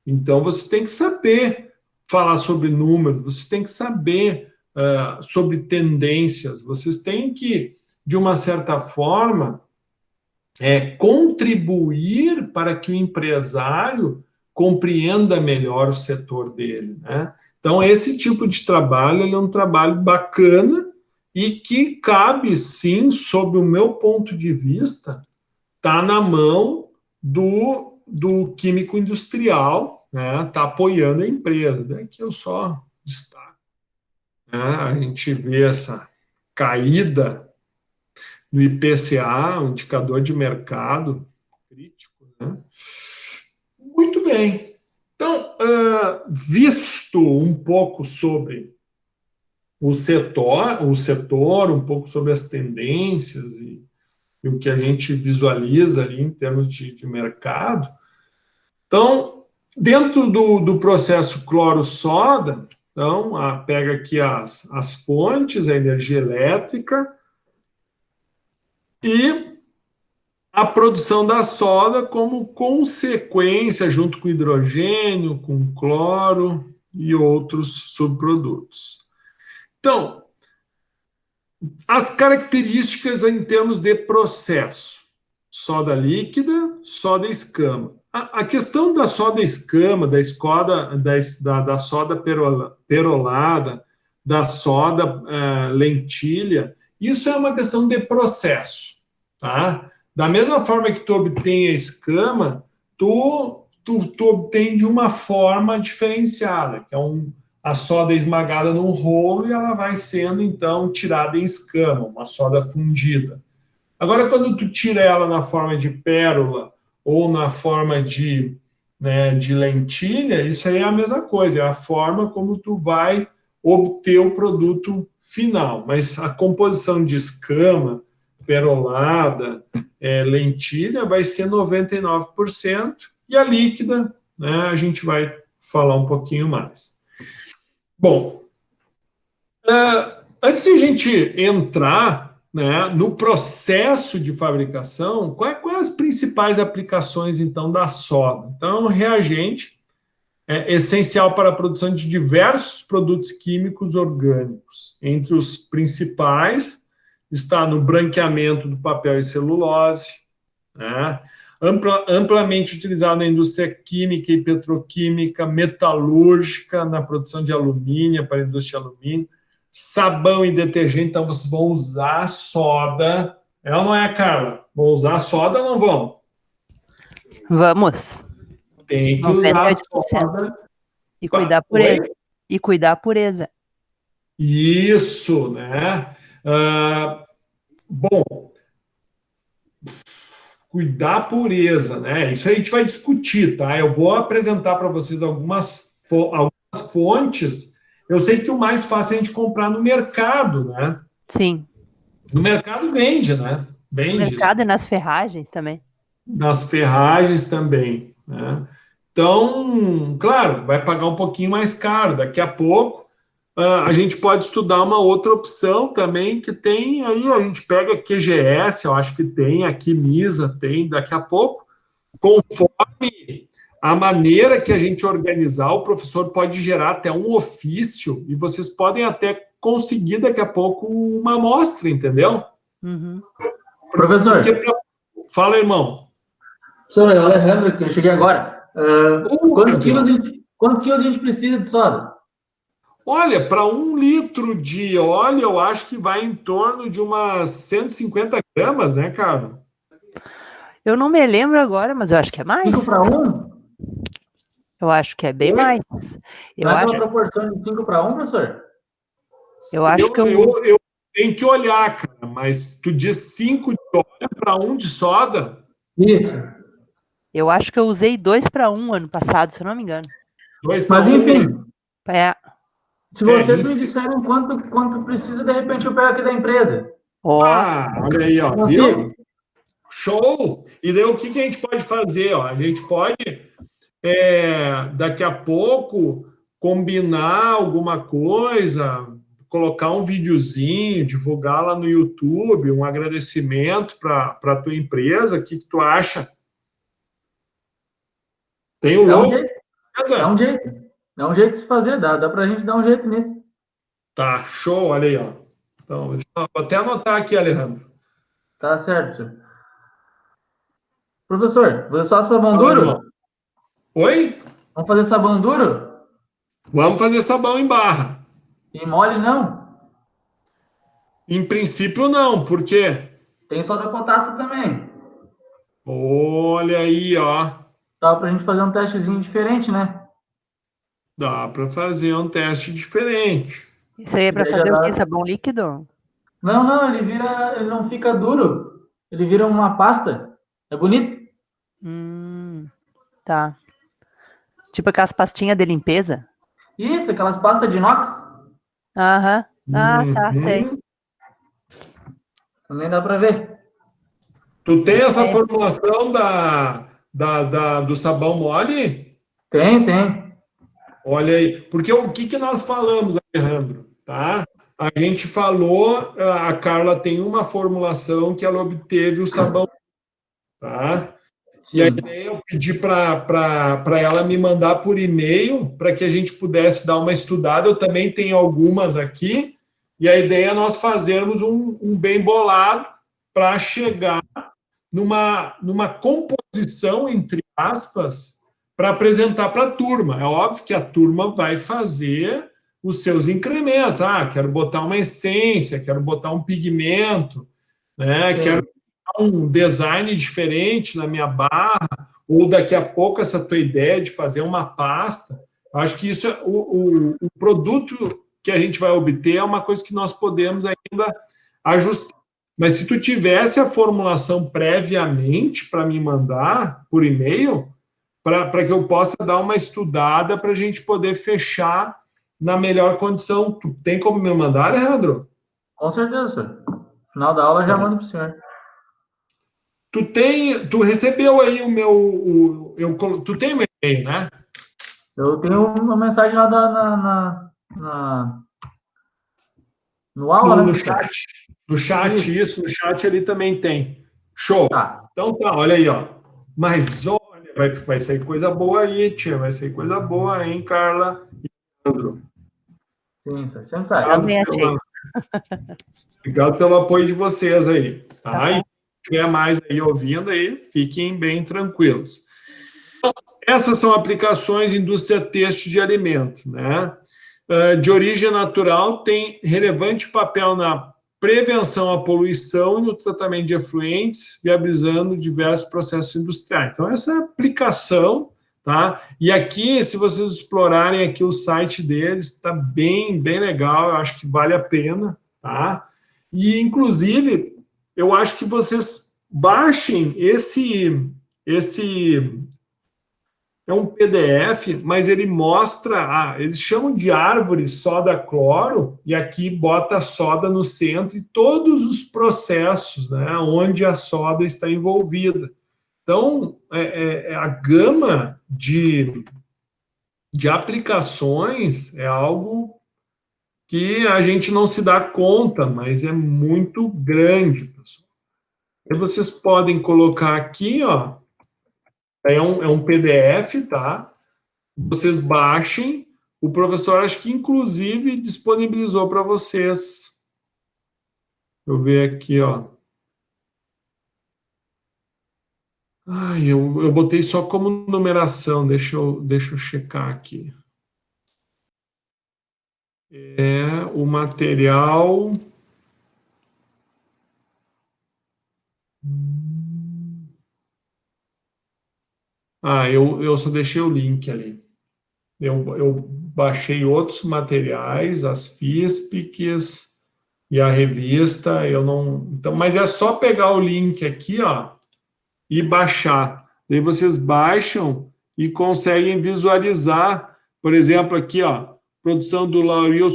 Speaker 1: Então, vocês têm que saber falar sobre números, vocês têm que saber sobre tendências, vocês têm que, de uma certa forma, contribuir para que o empresário compreenda melhor o setor dele, né? Então, esse tipo de trabalho ele é um trabalho bacana e que cabe, sim, sob o meu ponto de vista, tá na mão do químico industrial, né? Tá apoiando a empresa. Daí que eu só destaco, né? A gente vê essa caída no IPCA, um indicador de mercado crítico, né? Muito bem. Então, visto um pouco sobre o setor, um pouco sobre as tendências e o que a gente visualiza ali em termos de mercado. Então, dentro do processo cloro-soda, então, pega aqui as fontes, a energia elétrica e a produção da soda como consequência, junto com hidrogênio, com cloro e outros subprodutos. Então, as características em termos de processo: soda líquida, soda escama. A questão da soda escama, da soda perolada, da soda lentilha, isso é uma questão de processo, tá? Da mesma forma que tu obtém a escama, tu obtém de uma forma diferenciada, que é a soda esmagada num rolo e ela vai sendo, então, tirada em escama, uma soda fundida. Agora, quando tu tira ela na forma de pérola ou na forma de, né, de lentilha, isso aí é a mesma coisa, é a forma como tu vai obter o produto final. Mas a composição de escama, perolada, lentilha, vai ser 99%, e a líquida, né, a gente vai falar um pouquinho mais. Bom, antes de a gente entrar, né, no processo de fabricação, quais as principais aplicações, então, da soda? Então, é um reagente essencial para a produção de diversos produtos químicos orgânicos. Entre os principais está no branqueamento do papel e celulose, né? Amplamente utilizado na indústria química e petroquímica, metalúrgica, na produção de alumínio, para a indústria de alumínio, sabão e detergente. Então, vocês vão usar soda. É ou não é, Carla? Vão usar soda ou não vão?
Speaker 3: Vamos.
Speaker 1: Tem que usar soda.
Speaker 3: E cuidar a pureza. E cuidar a pureza.
Speaker 1: Isso, né? Bom, cuidar a pureza, né? Isso a gente vai discutir, tá? Eu vou apresentar para vocês algumas fontes. Eu sei que o mais fácil é a gente comprar no mercado, né?
Speaker 3: Sim.
Speaker 1: No mercado vende, né? Vende.
Speaker 3: No mercado e nas ferragens também.
Speaker 1: Nas ferragens também, né? Então, claro, vai pagar um pouquinho mais caro. Daqui a pouco, a gente pode estudar uma outra opção também, que tem aí, a gente pega QGS, eu acho que tem, a Quimisa tem, daqui a pouco, conforme a maneira que a gente organizar, o professor pode gerar até um ofício, e vocês podem até conseguir daqui a pouco uma amostra, entendeu?
Speaker 3: Uhum.
Speaker 4: Professor.
Speaker 1: Fala, irmão.
Speaker 4: Professor, é o Alejandro, que eu cheguei agora. Quantos quilos a gente precisa de soda?
Speaker 1: Olha, para 1 litro de óleo, eu acho que vai em torno de umas 150 gramas, né, cara?
Speaker 3: Eu não me lembro agora, mas eu acho que é mais.
Speaker 4: 5 para 1?
Speaker 3: Eu acho que é bem mais.
Speaker 4: Não é uma proporção de 5 para 1, professor?
Speaker 3: Eu acho que
Speaker 1: eu tenho que olhar, cara, mas tu diz 5 de óleo para 1 de soda?
Speaker 4: Isso.
Speaker 3: Eu acho que eu usei 2 para 1 ano passado, se eu não me engano.
Speaker 1: 2 para 1.
Speaker 4: Mas enfim. Se vocês me
Speaker 1: enfim.
Speaker 4: disserem quanto precisa, de repente eu pego aqui da empresa.
Speaker 1: Olha aí, ó.
Speaker 4: Consigo.
Speaker 1: Show! E daí o que a gente pode fazer? Ó? A gente pode, daqui a pouco, combinar alguma coisa, colocar um videozinho, divulgar lá no YouTube, um agradecimento para a tua empresa. O que tu acha? Tem o logo?
Speaker 4: Dá um jeito de se fazer, dá pra gente dar um jeito nisso.
Speaker 1: Tá, show, olha aí, ó. Então, vou até anotar aqui, Alejandro.
Speaker 4: Tá certo, senhor. Professor, vou só sabão duro?
Speaker 1: Oi?
Speaker 4: Vamos fazer sabão duro?
Speaker 1: Vamos fazer sabão em barra.
Speaker 4: E mole não?
Speaker 1: Em princípio, não. Por quê?
Speaker 4: Tem soda potássio também.
Speaker 1: Olha aí, ó.
Speaker 4: Dá pra gente fazer um testezinho diferente, né?
Speaker 1: Dá para fazer um teste diferente.
Speaker 3: Isso aí é para fazer o quê? Sabão líquido?
Speaker 4: Não, ele não fica duro. Ele vira uma pasta. É bonito?
Speaker 3: Tá. Tipo aquelas pastinhas de limpeza?
Speaker 4: Isso, aquelas pastas de inox.
Speaker 3: Aham. Tá, sei.
Speaker 4: Também dá pra ver.
Speaker 1: Tu tem essa formulação do sabão mole?
Speaker 4: Tem.
Speaker 1: Olha aí. Porque o que nós falamos, Alejandro? Tá? A gente falou, a Carla tem uma formulação que ela obteve o sabão. Tá?
Speaker 4: Sim.
Speaker 1: E aí eu pedi para ela me mandar por e-mail para que a gente pudesse dar uma estudada. Eu também tenho algumas aqui. E a ideia é nós fazermos um bem bolado para chegar numa composição, entre aspas, para apresentar para a turma. É óbvio que a turma vai fazer os seus incrementos. Quero botar uma essência, quero botar um pigmento, né? Quero um design diferente na minha barra, ou daqui a pouco essa tua ideia de fazer uma pasta. Acho que isso é o produto que a gente vai obter é uma coisa que nós podemos ainda ajustar. mas se tu tivesse a formulação previamente para me mandar por e-mail, para que eu possa dar uma estudada para a gente poder fechar na melhor condição. Tu tem como me mandar, Alejandro?
Speaker 4: Com certeza, senhor. No final da aula já mando para o senhor.
Speaker 1: Tu recebeu aí o meu... tu tem o meu e-mail, né?
Speaker 4: Eu tenho uma mensagem lá no aula, né?
Speaker 1: No chat. No chat, isso, no chat ali também tem. Show.
Speaker 4: Tá.
Speaker 1: Então tá, olha aí, ó. Mas olha, vai sair coisa boa aí, tia. Vai sair coisa boa, hein, Carla e Leandro.
Speaker 4: Sim, senhor. Sempre tá.
Speaker 1: Obrigado pelo apoio de vocês aí. Tá? E se tiver mais aí ouvindo aí, fiquem bem tranquilos. Então, essas são aplicações indústria têxtil de alimento, né? De origem natural, tem relevante papel na prevenção à poluição e no tratamento de efluentes, viabilizando diversos processos industriais. Então, essa aplicação, tá? E aqui, se vocês explorarem aqui o site deles, está bem legal, eu acho que vale a pena, tá? E, inclusive, eu acho que vocês baixem esse é um PDF, mas ele mostra, eles chamam de árvore soda cloro, e aqui bota a soda no centro e todos os processos, né, onde a soda está envolvida. Então, a gama de aplicações é algo que a gente não se dá conta, mas é muito grande, pessoal. E vocês podem colocar aqui, ó, é um PDF, tá? Vocês baixem. O professor, acho que, inclusive, disponibilizou para vocês. Deixa eu ver aqui, ó. Eu botei só como numeração. Deixa eu checar aqui. O material... eu só deixei o link ali. Eu baixei outros materiais, as FISPICs e a revista, eu não... Então, mas é só pegar o link aqui, ó, e baixar. Daí vocês baixam e conseguem visualizar, por exemplo, aqui, ó, produção do lauril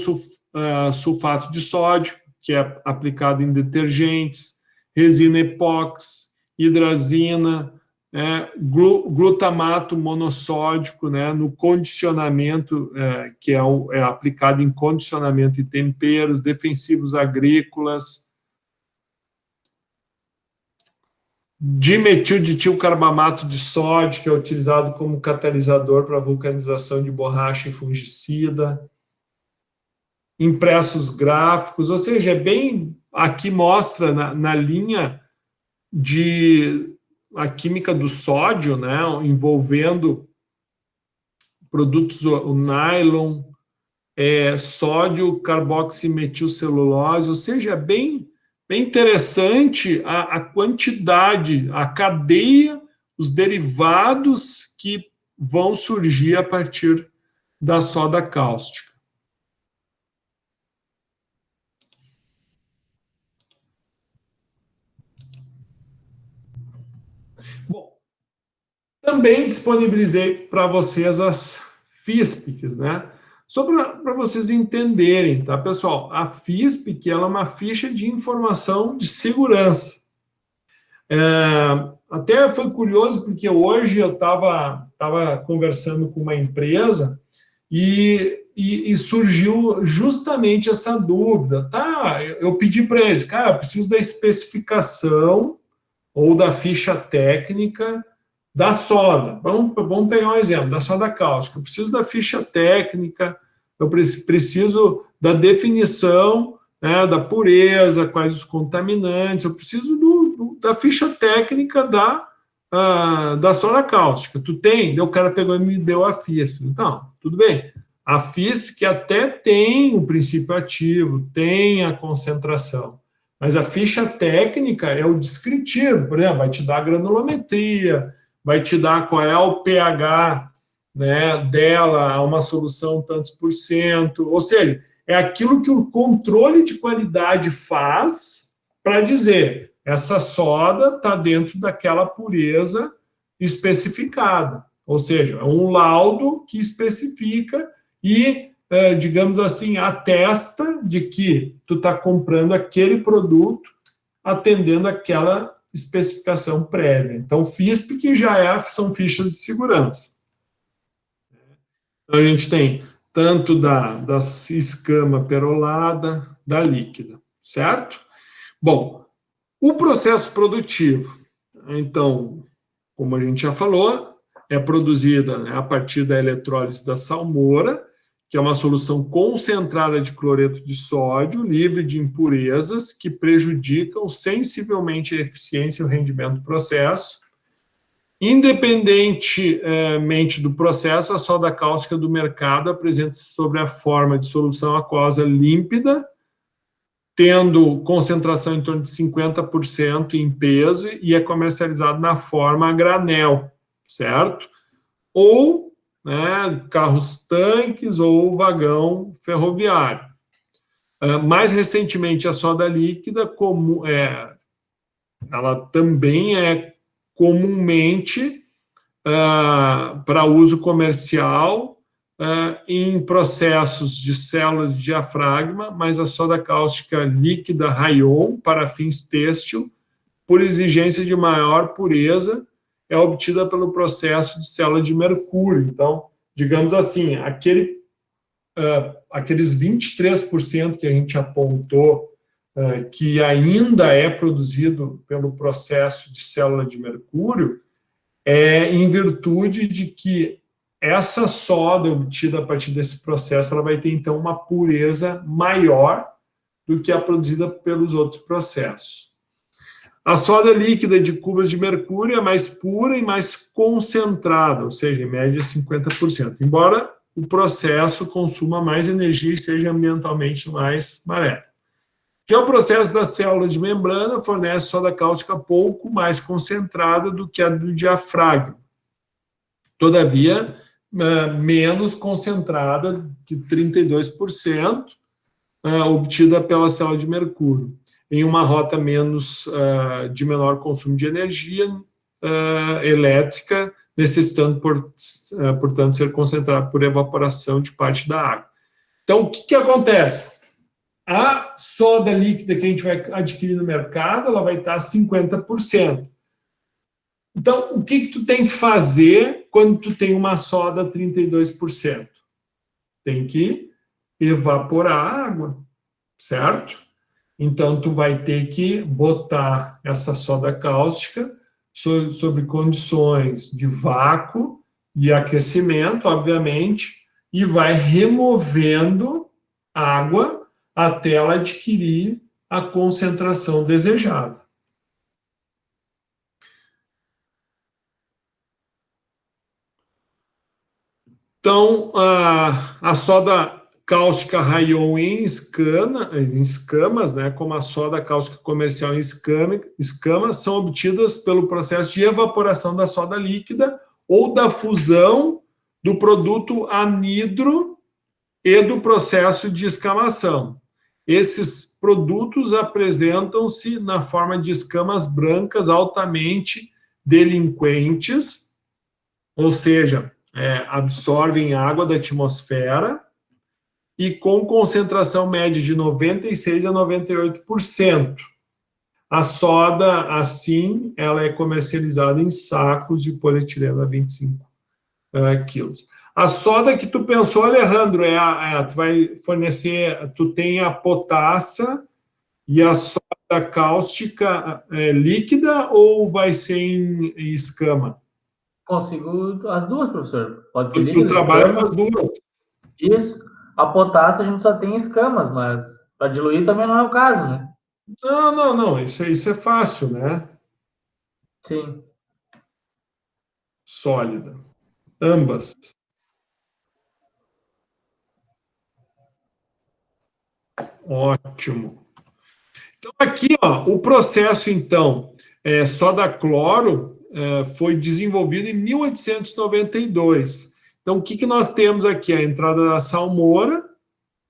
Speaker 1: sulfato de sódio, que é aplicado em detergentes, resina epóxi, hidrazina, glutamato monossódico, né, no condicionamento, que é aplicado em condicionamento e temperos, defensivos agrícolas, dimetilditilcarbamato de sódio, que é utilizado como catalisador para vulcanização de borracha e fungicida, impressos gráficos, ou seja, aqui mostra na linha de a química do sódio, né, envolvendo produtos, o nylon, sódio carboximetilcelulose, ou seja, é bem interessante a quantidade, a cadeia, os derivados que vão surgir a partir da soda cáustica. Também disponibilizei para vocês as FISPICs, né? Só para vocês entenderem, tá, pessoal? A FISPIC, ela é uma ficha de informação de segurança. Até foi curioso, porque hoje eu estava conversando com uma empresa e surgiu justamente essa dúvida. Tá, eu pedi para eles, cara, eu preciso da especificação ou da ficha técnica da soda. Vamos pegar um exemplo, da soda cáustica. Eu preciso da ficha técnica, eu preciso da definição, né, da pureza, quais os contaminantes, eu preciso da ficha técnica da soda cáustica. Tu tem? O cara pegou e me deu a FISP. Então, tudo bem. A FISP que até tem o princípio ativo, tem a concentração, mas a ficha técnica é o descritivo, por exemplo, vai te dar a granulometria, vai te dar qual é o pH, né, dela, a uma solução tantos por cento, ou seja, é aquilo que o controle de qualidade faz para dizer, essa soda está dentro daquela pureza especificada. Ou seja, é um laudo que especifica e, digamos assim, atesta de que tu está comprando aquele produto atendendo aquela especificação prévia. Então, FISP, que já são fichas de segurança. Então, a gente tem tanto da escama perolada, da líquida, certo? Bom, o processo produtivo, então, como a gente já falou, é produzida, né, a partir da eletrólise da salmoura, que é uma solução concentrada de cloreto de sódio, livre de impurezas, que prejudicam sensivelmente a eficiência e o rendimento do processo. Independentemente do processo, a soda cáustica do mercado apresenta-se sob a forma de solução aquosa límpida, tendo concentração em torno de 50% em peso e é comercializado na forma a granel, certo? Ou, né, carros-tanques ou vagão ferroviário. Mais recentemente, a soda líquida, ela também é comumente para uso comercial em processos de células de diafragma, mas a soda cáustica líquida Rayon, para fins têxtil, por exigência de maior pureza, é obtida pelo processo de célula de mercúrio. Então, digamos assim, aqueles 23% que a gente apontou, que ainda é produzido pelo processo de célula de mercúrio, é em virtude de que essa soda obtida a partir desse processo, ela vai ter, então, uma pureza maior do que a produzida pelos outros processos. A soda líquida de cubas de mercúrio é mais pura e mais concentrada, ou seja, em média 50%, embora o processo consuma mais energia e seja ambientalmente mais maléfico. Já o processo da célula de membrana fornece soda cáustica pouco mais concentrada do que a do diafragma. Todavia, menos concentrada que 32%, obtida pela célula de mercúrio, em uma rota de menor consumo de energia elétrica, necessitando, portanto, ser concentrada por evaporação de parte da água. Então, o que acontece? A soda líquida que a gente vai adquirir no mercado, ela vai estar a 50%. Então, o que tu tem que fazer quando tu tem uma soda a 32%? Tem que evaporar a água, certo? Então, tu vai ter que botar essa soda cáustica sobre condições de vácuo e aquecimento, obviamente, e vai removendo água até ela adquirir a concentração desejada. Então, a soda cáustica Rayon em escamas, né, como a soda cáustica comercial em escamas, são obtidas pelo processo de evaporação da soda líquida ou da fusão do produto anidro e do processo de escamação. Esses produtos apresentam-se na forma de escamas brancas altamente delinquentes, ou seja, absorvem água da atmosfera e com concentração média de 96% a 98%. A soda, assim, ela é comercializada em sacos de polietileno a 25 quilos. A soda que tu pensou, Alejandro, tu vai fornecer, tu tem a potassa e a soda cáustica líquida ou vai ser em escama?
Speaker 4: Consigo as duas, professor. Pode ser líquida.
Speaker 1: Tu trabalha com as duas.
Speaker 4: Isso. A potassa a gente só tem escamas, mas para diluir também não é o caso, né?
Speaker 1: Não. Isso é fácil, né?
Speaker 4: Sim.
Speaker 1: Sólida. Ambas. Ótimo. Então, aqui, o processo, então, soda cloro foi desenvolvido em 1892. Então, o que nós temos aqui? A entrada da salmoura,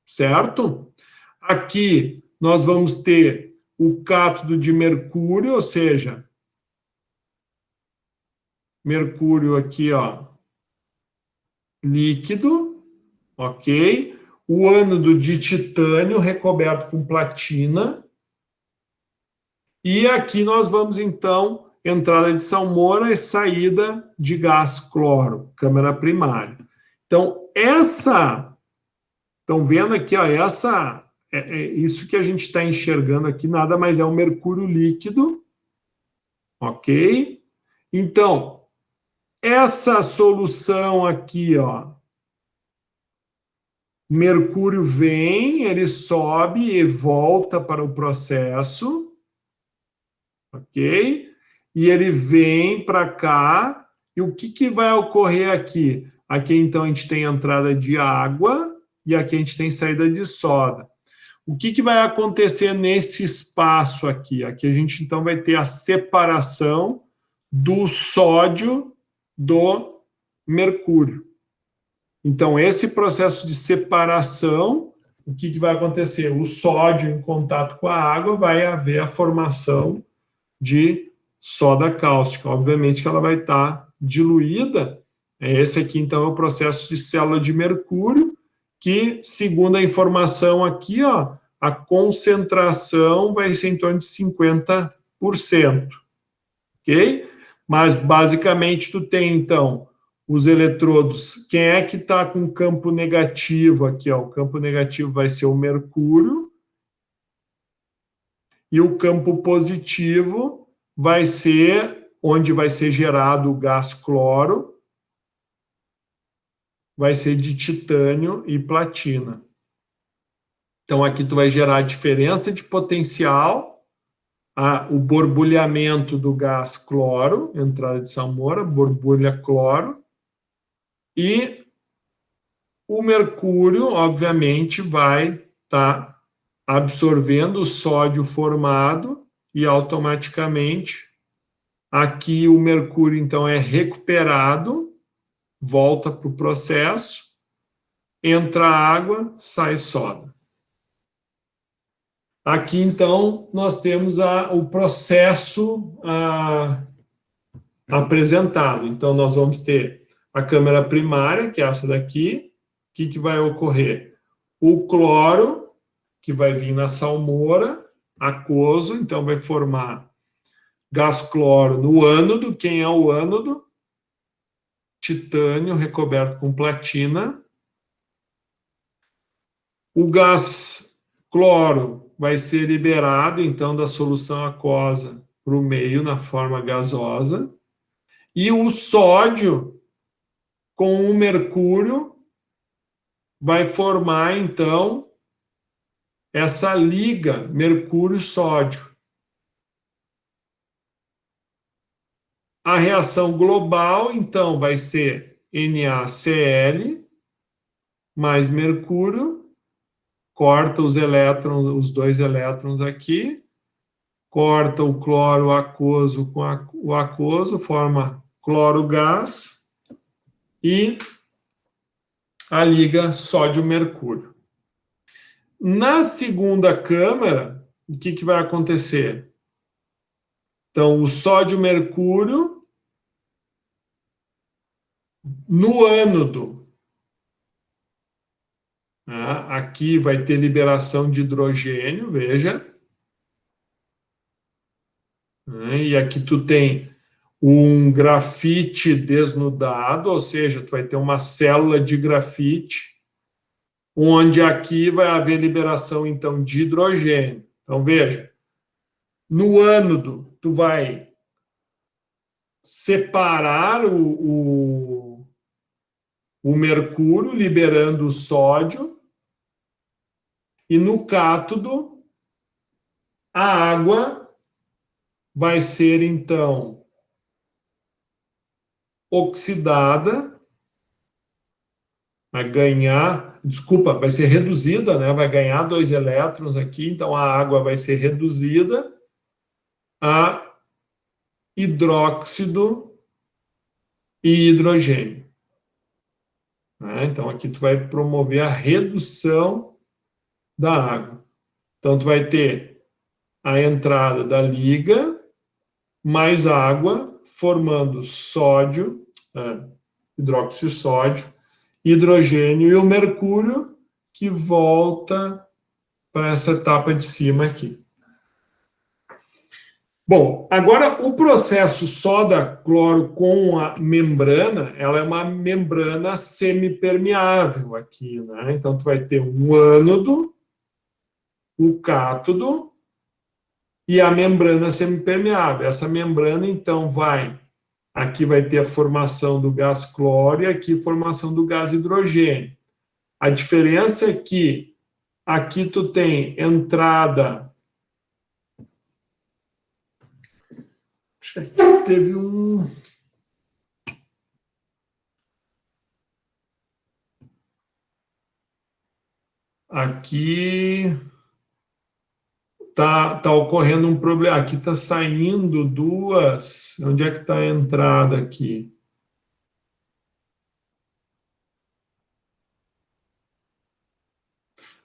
Speaker 1: certo? Aqui nós vamos ter o cátodo de mercúrio, ou seja, mercúrio aqui, ó, líquido, ok? O ânodo de titânio recoberto com platina. E aqui nós vamos, então, entrada de salmoura e saída de gás cloro, câmara primária. Então, estão vendo aqui, ó, isso que a gente está enxergando aqui, nada mais é o mercúrio líquido, ok? Então, essa solução aqui, ó, mercúrio vem, ele sobe e volta para o processo, ok? E ele vem para cá, e o que vai ocorrer aqui? Aqui, então, a gente tem entrada de água, e aqui a gente tem saída de soda. O que vai acontecer nesse espaço aqui? Aqui a gente, então, vai ter a separação do sódio do mercúrio. Então, esse processo de separação, o que vai acontecer? O sódio em contato com a água, vai haver a formação de soda cáustica. Obviamente que ela vai estar diluída. Esse aqui, então, é o processo de célula de mercúrio, que, segundo a informação aqui, ó, a concentração vai ser em torno de 50%. Ok? Mas, basicamente, tu tem, então, os eletrodos. Quem é que está com campo negativo aqui? Ó? O campo negativo vai ser o mercúrio. E o campo positivo vai ser onde vai ser gerado o gás cloro, vai ser de titânio e platina. Então, aqui tu vai gerar a diferença de potencial, o borbulhamento do gás cloro, entrada de salmoura, borbulha cloro, e o mercúrio, obviamente, vai estar absorvendo o sódio formado e automaticamente aqui o mercúrio, então, é recuperado, volta para o processo, entra água, sai soda. Aqui, então, nós temos o processo apresentado. Então, nós vamos ter a câmara primária, que é essa daqui. O que vai ocorrer? O cloro, que vai vir na salmoura, aquoso, então vai formar gás cloro no ânodo. Quem é o ânodo? Titânio recoberto com platina. O gás cloro vai ser liberado, então, da solução aquosa para o meio, na forma gasosa. E o sódio com o mercúrio vai formar, então, essa liga mercúrio-sódio. A reação global, então, vai ser NaCl mais mercúrio, corta os elétrons, os 2 elétrons aqui, corta o cloro aquoso com o aquoso, forma cloro gás e a liga sódio-mercúrio. Na segunda câmara, o que vai acontecer? Então, o sódio-mercúrio no ânodo. Aqui vai ter liberação de hidrogênio, veja. E aqui tu tem um grafite desnudado, ou seja, tu vai ter uma célula de grafite, onde aqui vai haver liberação, então, de hidrogênio. Então, veja, no ânodo, tu vai separar o mercúrio, liberando o sódio, e no cátodo, a água vai ser, então, oxidada, vai ganhar, vai ser reduzida, né? Vai ganhar 2 elétrons aqui, então a água vai ser reduzida a hidróxido e hidrogênio. Então, aqui tu vai promover a redução da água. Então, tu vai ter a entrada da liga, mais água, formando sódio, hidróxido de sódio, hidrogênio e o mercúrio, que volta para essa etapa de cima aqui. Bom, agora o processo soda-cloro com a membrana, ela é uma membrana semipermeável aqui, né? Então, tu vai ter um ânodo, o cátodo e a membrana semipermeável. Essa membrana, então, aqui vai ter a formação do gás cloro e aqui a formação do gás hidrogênio. A diferença é que aqui tu tem entrada. Acho que aqui teve um. Aqui tá ocorrendo um problema. Aqui está saindo duas. Onde é que está a entrada aqui?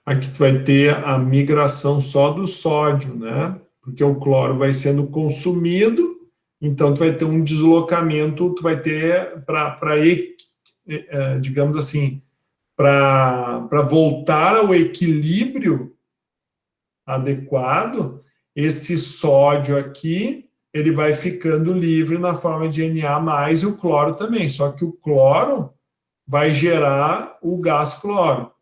Speaker 1: Aqui tu vai ter a migração só do sódio, né? Porque o cloro vai sendo consumido, então tu vai ter um deslocamento, tu vai ter digamos assim, para voltar ao equilíbrio adequado, esse sódio aqui, ele vai ficando livre na forma de Na+, e o cloro também, só que o cloro vai gerar o gás cloro.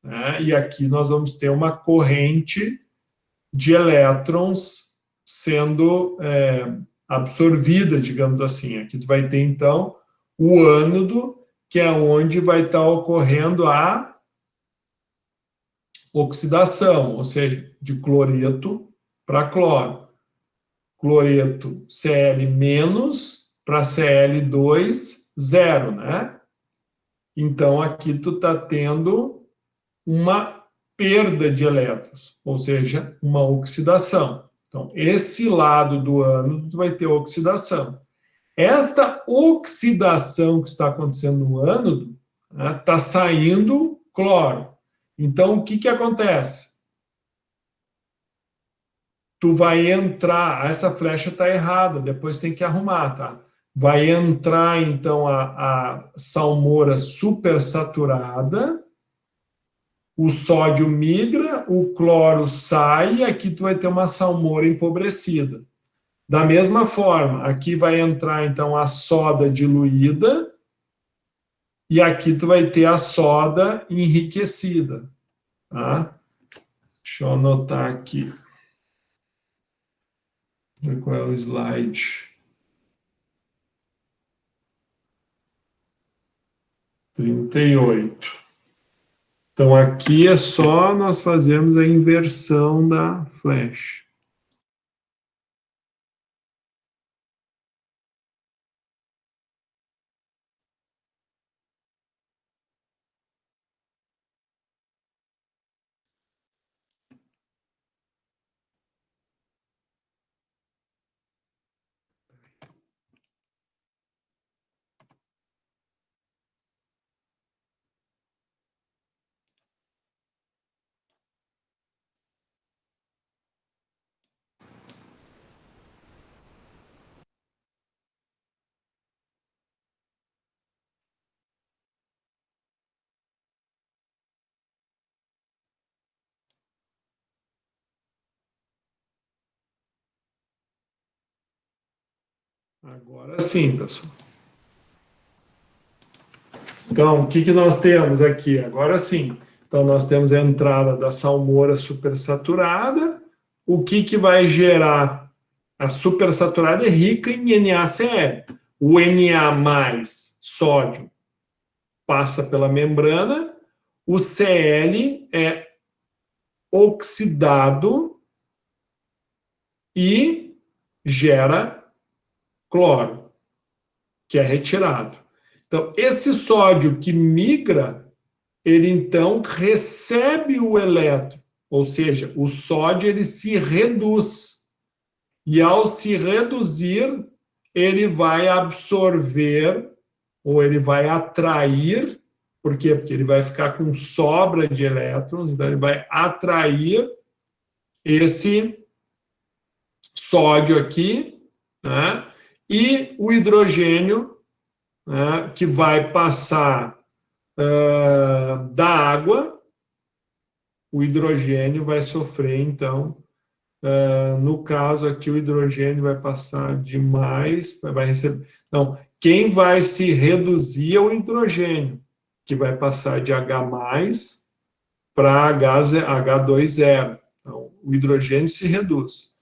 Speaker 1: Né? E aqui nós vamos ter uma corrente de elétrons sendo absorvida, digamos assim. Aqui tu vai ter, então, o ânodo, que é onde vai estar ocorrendo a oxidação, ou seja, de cloreto para cloro. Cloreto Cl- para Cl2, 0, né? Então, aqui tu está tendo uma perda de elétrons, ou seja, uma oxidação. Então, esse lado do ânodo vai ter oxidação. Esta oxidação que está acontecendo no ânodo, está saindo cloro. Então, o que acontece? Tu vai entrar, essa flecha está errada, depois tem que arrumar, tá? Vai entrar, então, a salmoura supersaturada, o sódio migra, o cloro sai, e aqui tu vai ter uma salmoura empobrecida. Da mesma forma, aqui vai entrar, então, a soda diluída, e aqui tu vai ter a soda enriquecida. Tá? Deixa eu anotar aqui. Qual é o slide? 38. Então, aqui é só nós fazermos a inversão da flecha. Agora sim, pessoal. Então, o que nós temos aqui? Agora sim. Então, nós temos a entrada da salmoura supersaturada. O que vai gerar? A supersaturada é rica em NaCl. O Na+, sódio, passa pela membrana. O Cl é oxidado e gera cloro, que é retirado. Então, esse sódio que migra, ele então recebe o elétron, ou seja, o sódio ele se reduz. E ao se reduzir, ele vai absorver, ou ele vai atrair, por quê? Porque ele vai ficar com sobra de elétrons, então ele vai atrair esse sódio aqui, né? E o hidrogênio, né, que vai passar da água, o hidrogênio vai sofrer, então, no caso aqui, o hidrogênio vai passar de mais, vai receber... Não, quem vai se reduzir é o hidrogênio, que vai passar de H+ para H2O. Então, o hidrogênio se reduz.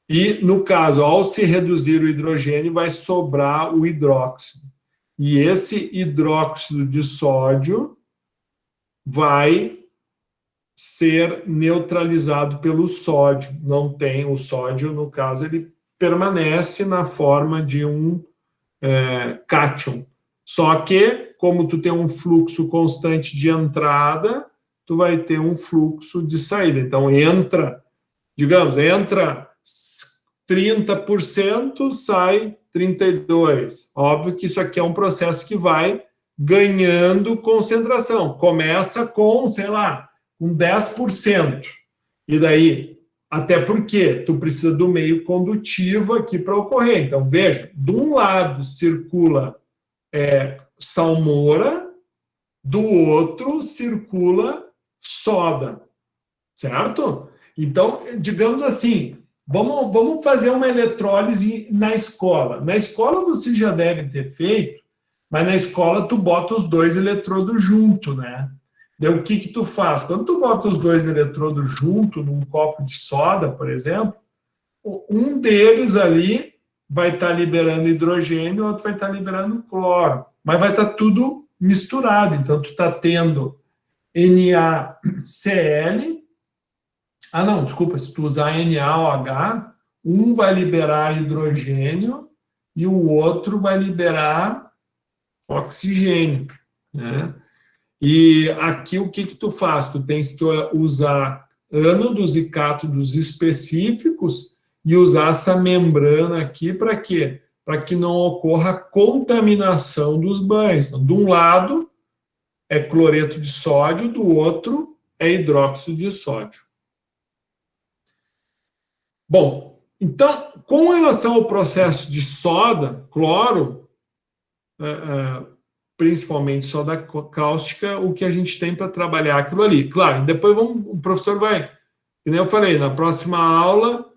Speaker 1: E, no caso, ao se reduzir o hidrogênio, vai sobrar o hidróxido. E esse hidróxido de sódio vai ser neutralizado pelo sódio. Não tem o sódio, no caso, ele permanece na forma de um cátion. Só que, como tu tem um fluxo constante de entrada, tu vai ter um fluxo de saída. Então, entra 30%, sai 32%. Óbvio que isso aqui é um processo que vai ganhando concentração. Começa com, sei lá, com 10%. E daí, até porque tu precisa do meio condutivo aqui para ocorrer. Então, veja, de um lado circula salmoura, do outro circula soda, certo? Então, digamos assim, vamos fazer uma eletrólise na escola. Na escola você já deve ter feito, mas na escola tu bota os dois eletrodos junto, né? Daí o que tu faz? Quando tu bota os dois eletrodos junto num copo de soda, por exemplo, um deles ali vai estar liberando hidrogênio, o outro vai estar liberando cloro, mas vai estar tudo misturado. Então tu está tendo NaCl. Não, desculpa, se tu usar NaOH, um vai liberar hidrogênio e o outro vai liberar oxigênio, né? E aqui o que tu faz? Tu tens que usar ânodos e cátodos específicos e usar essa membrana aqui para quê? Para que não ocorra contaminação dos banhos. Então, de um lado é cloreto de sódio, do outro é hidróxido de sódio. Bom, então, com relação ao processo de soda, cloro, principalmente soda cáustica, o que a gente tem para trabalhar aquilo ali. Claro, depois o professor vai, como eu falei, na próxima aula,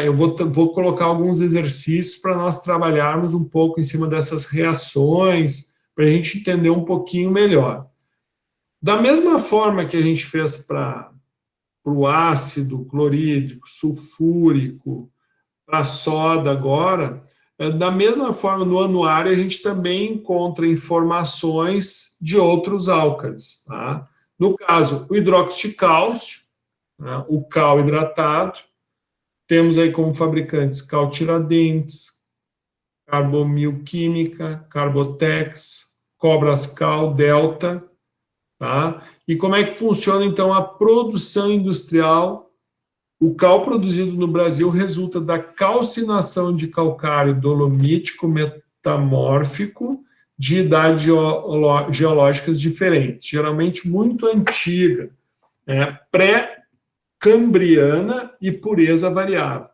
Speaker 1: eu vou colocar alguns exercícios para nós trabalharmos um pouco em cima dessas reações, para a gente entender um pouquinho melhor. Da mesma forma que a gente fez para o ácido clorídrico, sulfúrico, para a soda agora, da mesma forma, no anuário, a gente também encontra informações de outros álcalis. Tá? No caso, o hidróxido de cálcio, né, o cal hidratado, temos aí como fabricantes Cal Tiradentes, Carbomil Química, Carbotex, Cobrascal, Delta. Tá? E como é que funciona, então, a produção industrial? O cal produzido no Brasil resulta da calcinação de calcário dolomítico metamórfico de idades geológicas diferentes, geralmente muito antiga, pré-cambriana e pureza variável.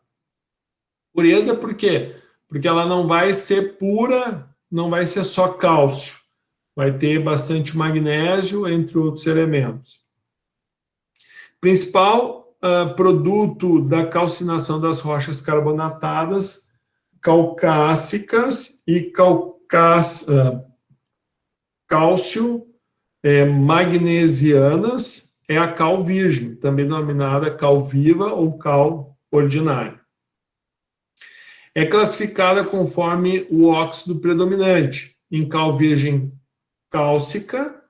Speaker 1: Pureza por quê? Porque ela não vai ser pura, não vai ser só cálcio, vai ter bastante magnésio, entre outros elementos. Principal produto da calcinação das rochas carbonatadas, calcácicas e cálcio magnesianas, é a cal virgem, também denominada cal viva ou cal ordinária. É classificada conforme o óxido predominante, em cal virgem cálcica,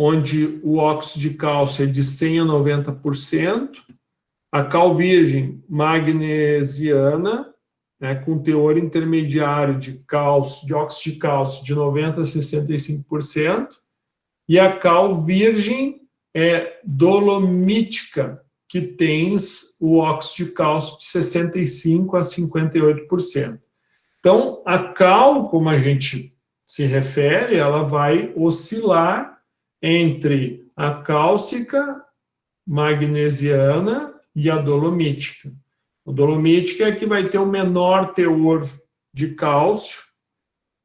Speaker 1: onde o óxido de cálcio é de 100 a 90%, a cal virgem magnesiana, né, com teor intermediário de óxido de cálcio de 90 a 65%, e a cal virgem dolomítica, que tem o óxido de cálcio de 65 a 58%. Então, a cal, como a gente se refere, ela vai oscilar entre a cálcica, magnesiana e a dolomítica. A dolomítica é que vai ter o menor teor de cálcio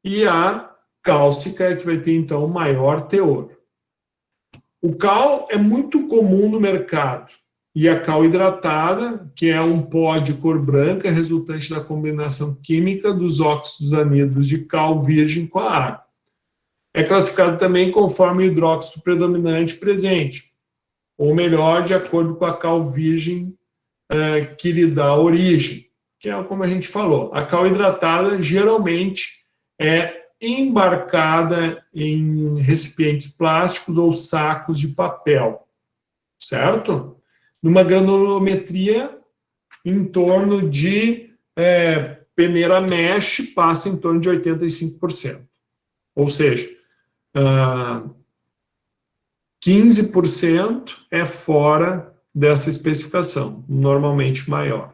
Speaker 1: e a cálcica é que vai ter, então, o maior teor. O cal é muito comum no mercado. E a cal hidratada, que é um pó de cor branca resultante da combinação química dos óxidos anidros de cal virgem com a água. É classificado também conforme o hidróxido predominante presente, ou melhor, de acordo com a cal virgem que lhe dá origem, que é como a gente falou. A cal hidratada geralmente é embarcada em recipientes plásticos ou sacos de papel, certo? Numa granulometria em torno de peneira mesh passa em torno de 85%. Ou seja, 15% é fora dessa especificação, normalmente maior.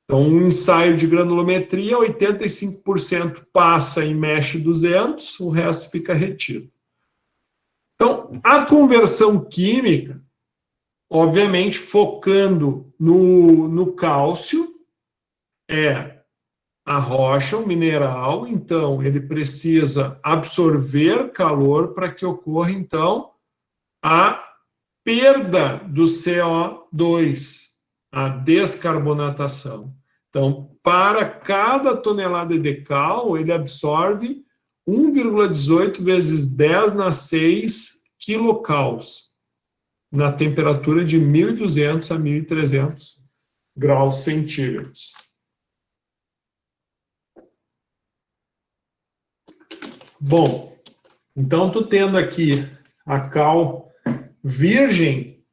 Speaker 1: Então, um ensaio de granulometria, 85% passa em mesh 200, o resto fica retido. Então, a conversão química, obviamente, focando no cálcio, é a rocha, o mineral, então, ele precisa absorver calor para que ocorra, então, a perda do CO2, a descarbonatação. Então, para cada tonelada de cal, ele absorve 1,18 vezes 10 na 6 quilocals, na temperatura de 1.200 a 1.300 graus centígrados. Bom, então, tu tendo aqui a cal virgem,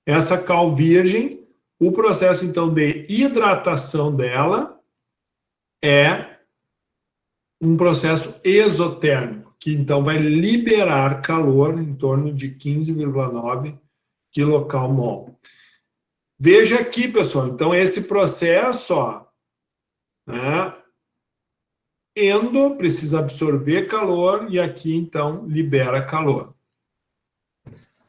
Speaker 1: essa cal virgem, o processo, então, de hidratação dela é um processo exotérmico, que, então, vai liberar calor em torno de 15,9 kcal/mol. Veja aqui, pessoal, então, esse processo, ó, né, endo precisa absorver calor e aqui, então, libera calor.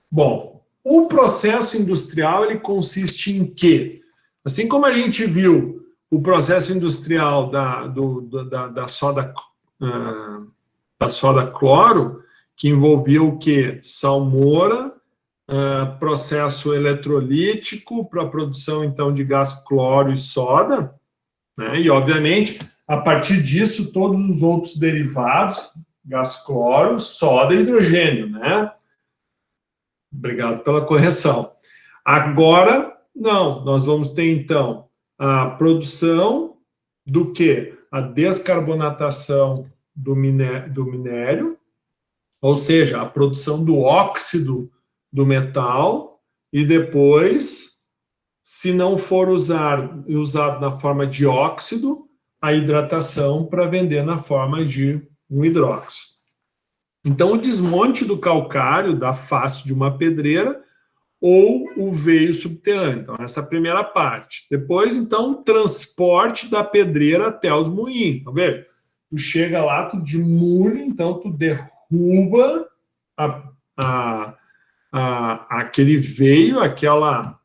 Speaker 1: Bom, o processo industrial, ele consiste em quê? Assim como a gente viu o processo industrial da soda cloro, que envolvia o quê? Salmoura, processo eletrolítico para a produção, então, de gás cloro e soda, né? E, obviamente, a partir disso, todos os outros derivados, gás cloro, soda e hidrogênio, né? Obrigado pela correção. Agora, não, nós vamos ter, então, a produção do quê? A descarbonatação do minério, ou seja, a produção do óxido do metal, e depois, se não for usado na forma de óxido, a hidratação para vender na forma de um hidróxido. Então, o desmonte do calcário da face de uma pedreira ou o veio subterrâneo. Então, essa é a primeira parte. Depois, então, o transporte da pedreira até os moinhos. Então, veja, tu chega lá, tu demolha, então tu derruba aquele veio, aquela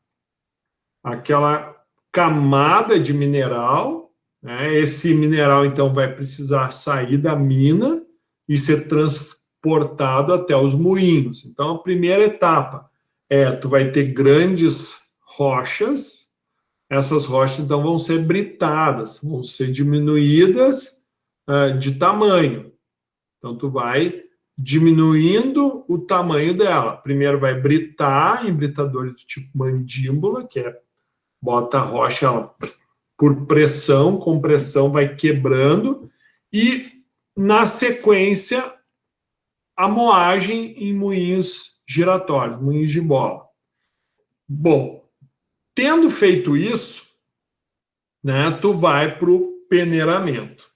Speaker 1: camada de mineral, né? Esse mineral, então, vai precisar sair da mina e ser transportado até os moinhos. Então, a primeira etapa tu vai ter grandes rochas, essas rochas, então, vão ser britadas, vão ser diminuídas de tamanho. Então, tu vai diminuindo o tamanho dela. Primeiro vai britar em britadores do tipo mandíbula, que bota a rocha, ela, por pressão, compressão, vai quebrando, e, na sequência, a moagem em moinhos giratórios, moinhos de bola. Bom, tendo feito isso, né, tu vai para o peneiramento.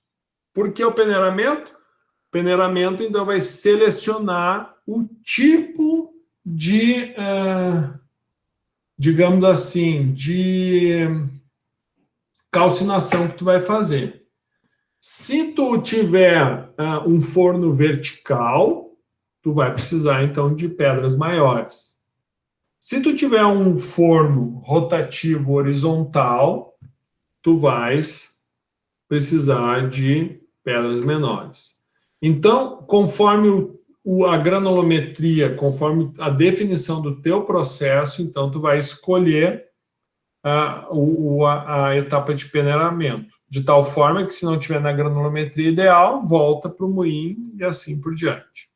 Speaker 1: Por que o peneiramento? O peneiramento, então, vai selecionar o tipo de, digamos assim, de calcinação que tu vai fazer. Se tu tiver um forno vertical, tu vai precisar, então, de pedras maiores. Se tu tiver um forno rotativo horizontal, tu vais precisar de pedras menores. Então, conforme a granulometria, conforme a definição do teu processo, então tu vai escolher a etapa de peneiramento, de tal forma que se não tiver na granulometria ideal, volta para o moinho e assim por diante.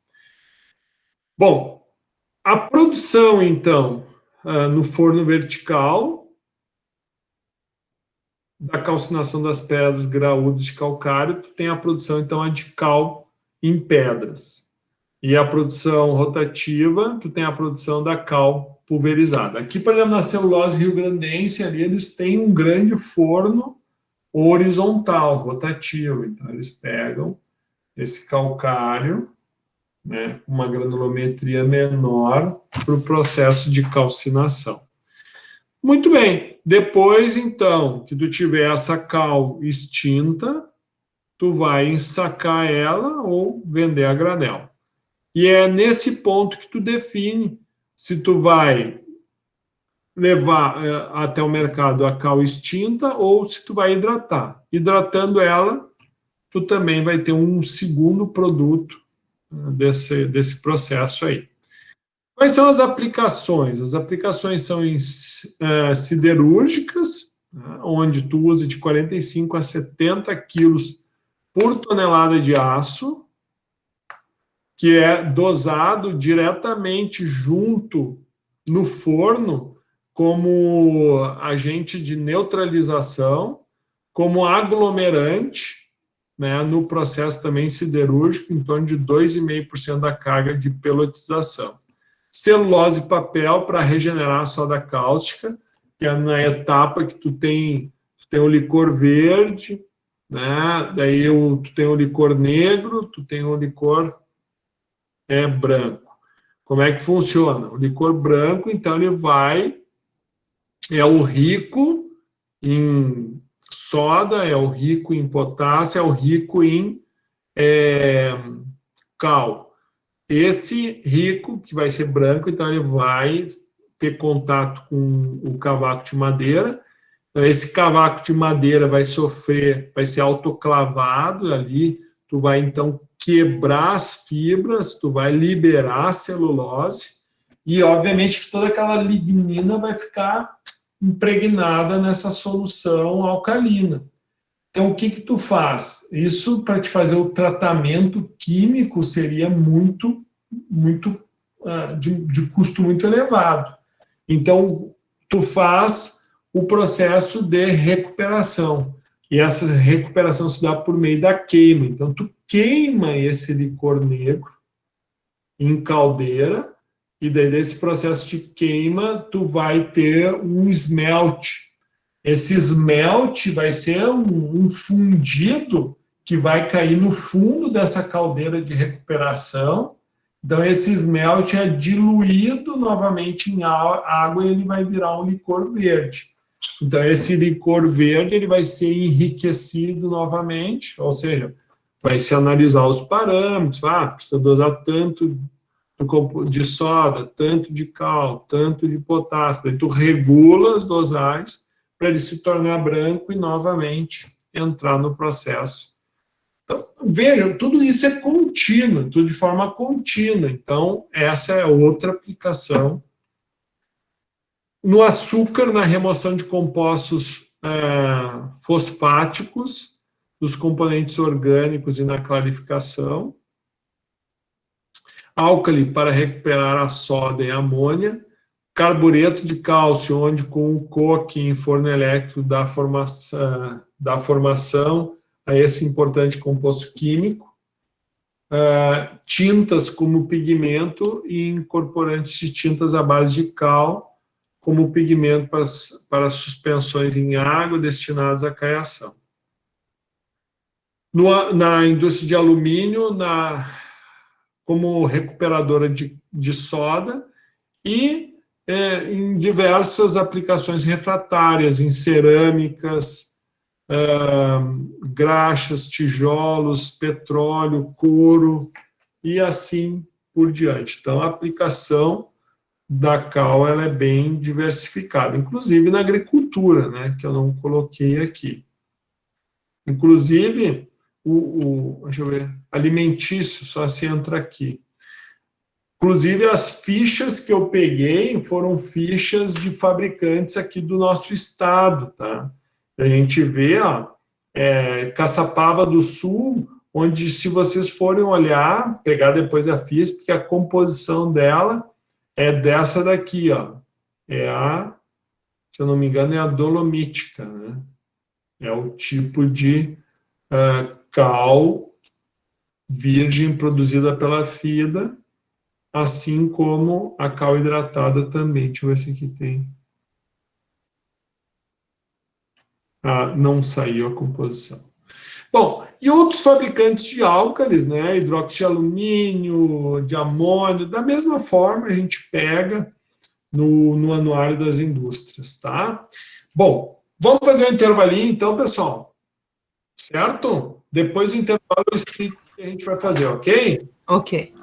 Speaker 1: Bom, a produção, então, no forno vertical, da calcinação das pedras graúdas de calcário, tu tem a produção, então, de cal em pedras. E a produção rotativa, tu tem a produção da cal pulverizada. Aqui, por exemplo, na celulose rio-grandense, ali eles têm um grande forno horizontal, rotativo. Então, eles pegam esse calcário, né, uma granulometria menor para o processo de calcinação. Muito bem. Depois, então, que tu tiver essa cal extinta, tu vai ensacar ela ou vender a granel. E é nesse ponto que tu define se tu vai levar até o mercado a cal extinta ou se tu vai hidratar. Hidratando ela, tu também vai ter um segundo produto desse processo aí. Quais são as aplicações? As aplicações são em siderúrgicas, onde tu usa de 45 a 70 quilos por tonelada de aço, que é dosado diretamente junto no forno como agente de neutralização, como aglomerante, né, no processo também siderúrgico, em torno de 2,5% da carga de pelotização. Celulose e papel para regenerar a soda cáustica, que é na etapa que tu tem o licor verde, né, daí tu tem o licor negro, tu tem o licor branco. Como é que funciona? O licor branco, então, é o rico em soda, é o rico em potássio, é o rico em cal. Esse rico, que vai ser branco, então ele vai ter contato com o cavaco de madeira. Então, esse cavaco de madeira vai ser autoclavado ali, tu vai, então, quebrar as fibras, tu vai liberar a celulose e, obviamente, que toda aquela lignina vai ficar impregnada nessa solução alcalina. Então, o que tu faz? Isso, para te fazer o tratamento químico, seria de custo muito elevado. Então, tu faz o processo de recuperação. E essa recuperação se dá por meio da queima. Então, tu queima esse licor negro em caldeira, e daí desse processo de queima, tu vai ter um esmalte. Esse esmalte vai ser um fundido que vai cair no fundo dessa caldeira de recuperação. Então, esse esmalte é diluído novamente em água e ele vai virar um licor verde. Então, esse licor verde ele vai ser enriquecido novamente, ou seja, vai se analisar os parâmetros, precisa dosar tanto de soda, tanto de cal, tanto de potássio, daí tu regula as dosagens para ele se tornar branco e novamente entrar no processo. Então, veja, tudo isso é contínuo, tudo de forma contínua, então essa é outra aplicação. No açúcar, na remoção de compostos fosfáticos, dos componentes orgânicos e na clarificação. Álcali para recuperar a soda e a amônia. Carbureto de cálcio, onde com o coque em forno elétrico dá formação a esse importante composto químico. Tintas como pigmento e incorporantes de tintas à base de cal, como pigmento para suspensões em água destinadas à caiação. Na indústria de alumínio, como recuperadora de soda e em diversas aplicações refratárias, em cerâmicas, graxas, tijolos, petróleo, couro e assim por diante. Então, a aplicação da cal ela é bem diversificada, inclusive na agricultura, né, que eu não coloquei aqui. Inclusive, deixa eu ver, alimentício, só se entra aqui. Inclusive, as fichas que eu peguei foram fichas de fabricantes aqui do nosso estado, tá? A gente vê, ó, Caçapava do Sul, onde, se vocês forem olhar, pegar depois a ficha, porque a composição dela é dessa daqui, ó. Se eu não me engano, é a dolomítica, né? É o tipo de cal virgem produzida pela FIDA, assim como a cal hidratada também. Deixa eu ver se aqui tem. Não saiu a composição. Bom, e outros fabricantes de álcalis, né, hidróxido de alumínio, de amônio, da mesma forma a gente pega no anuário das indústrias, tá? Bom, vamos fazer um intervalinho então, pessoal, certo? Depois do intervalo eu explico o que a gente vai fazer, ok?
Speaker 3: Ok.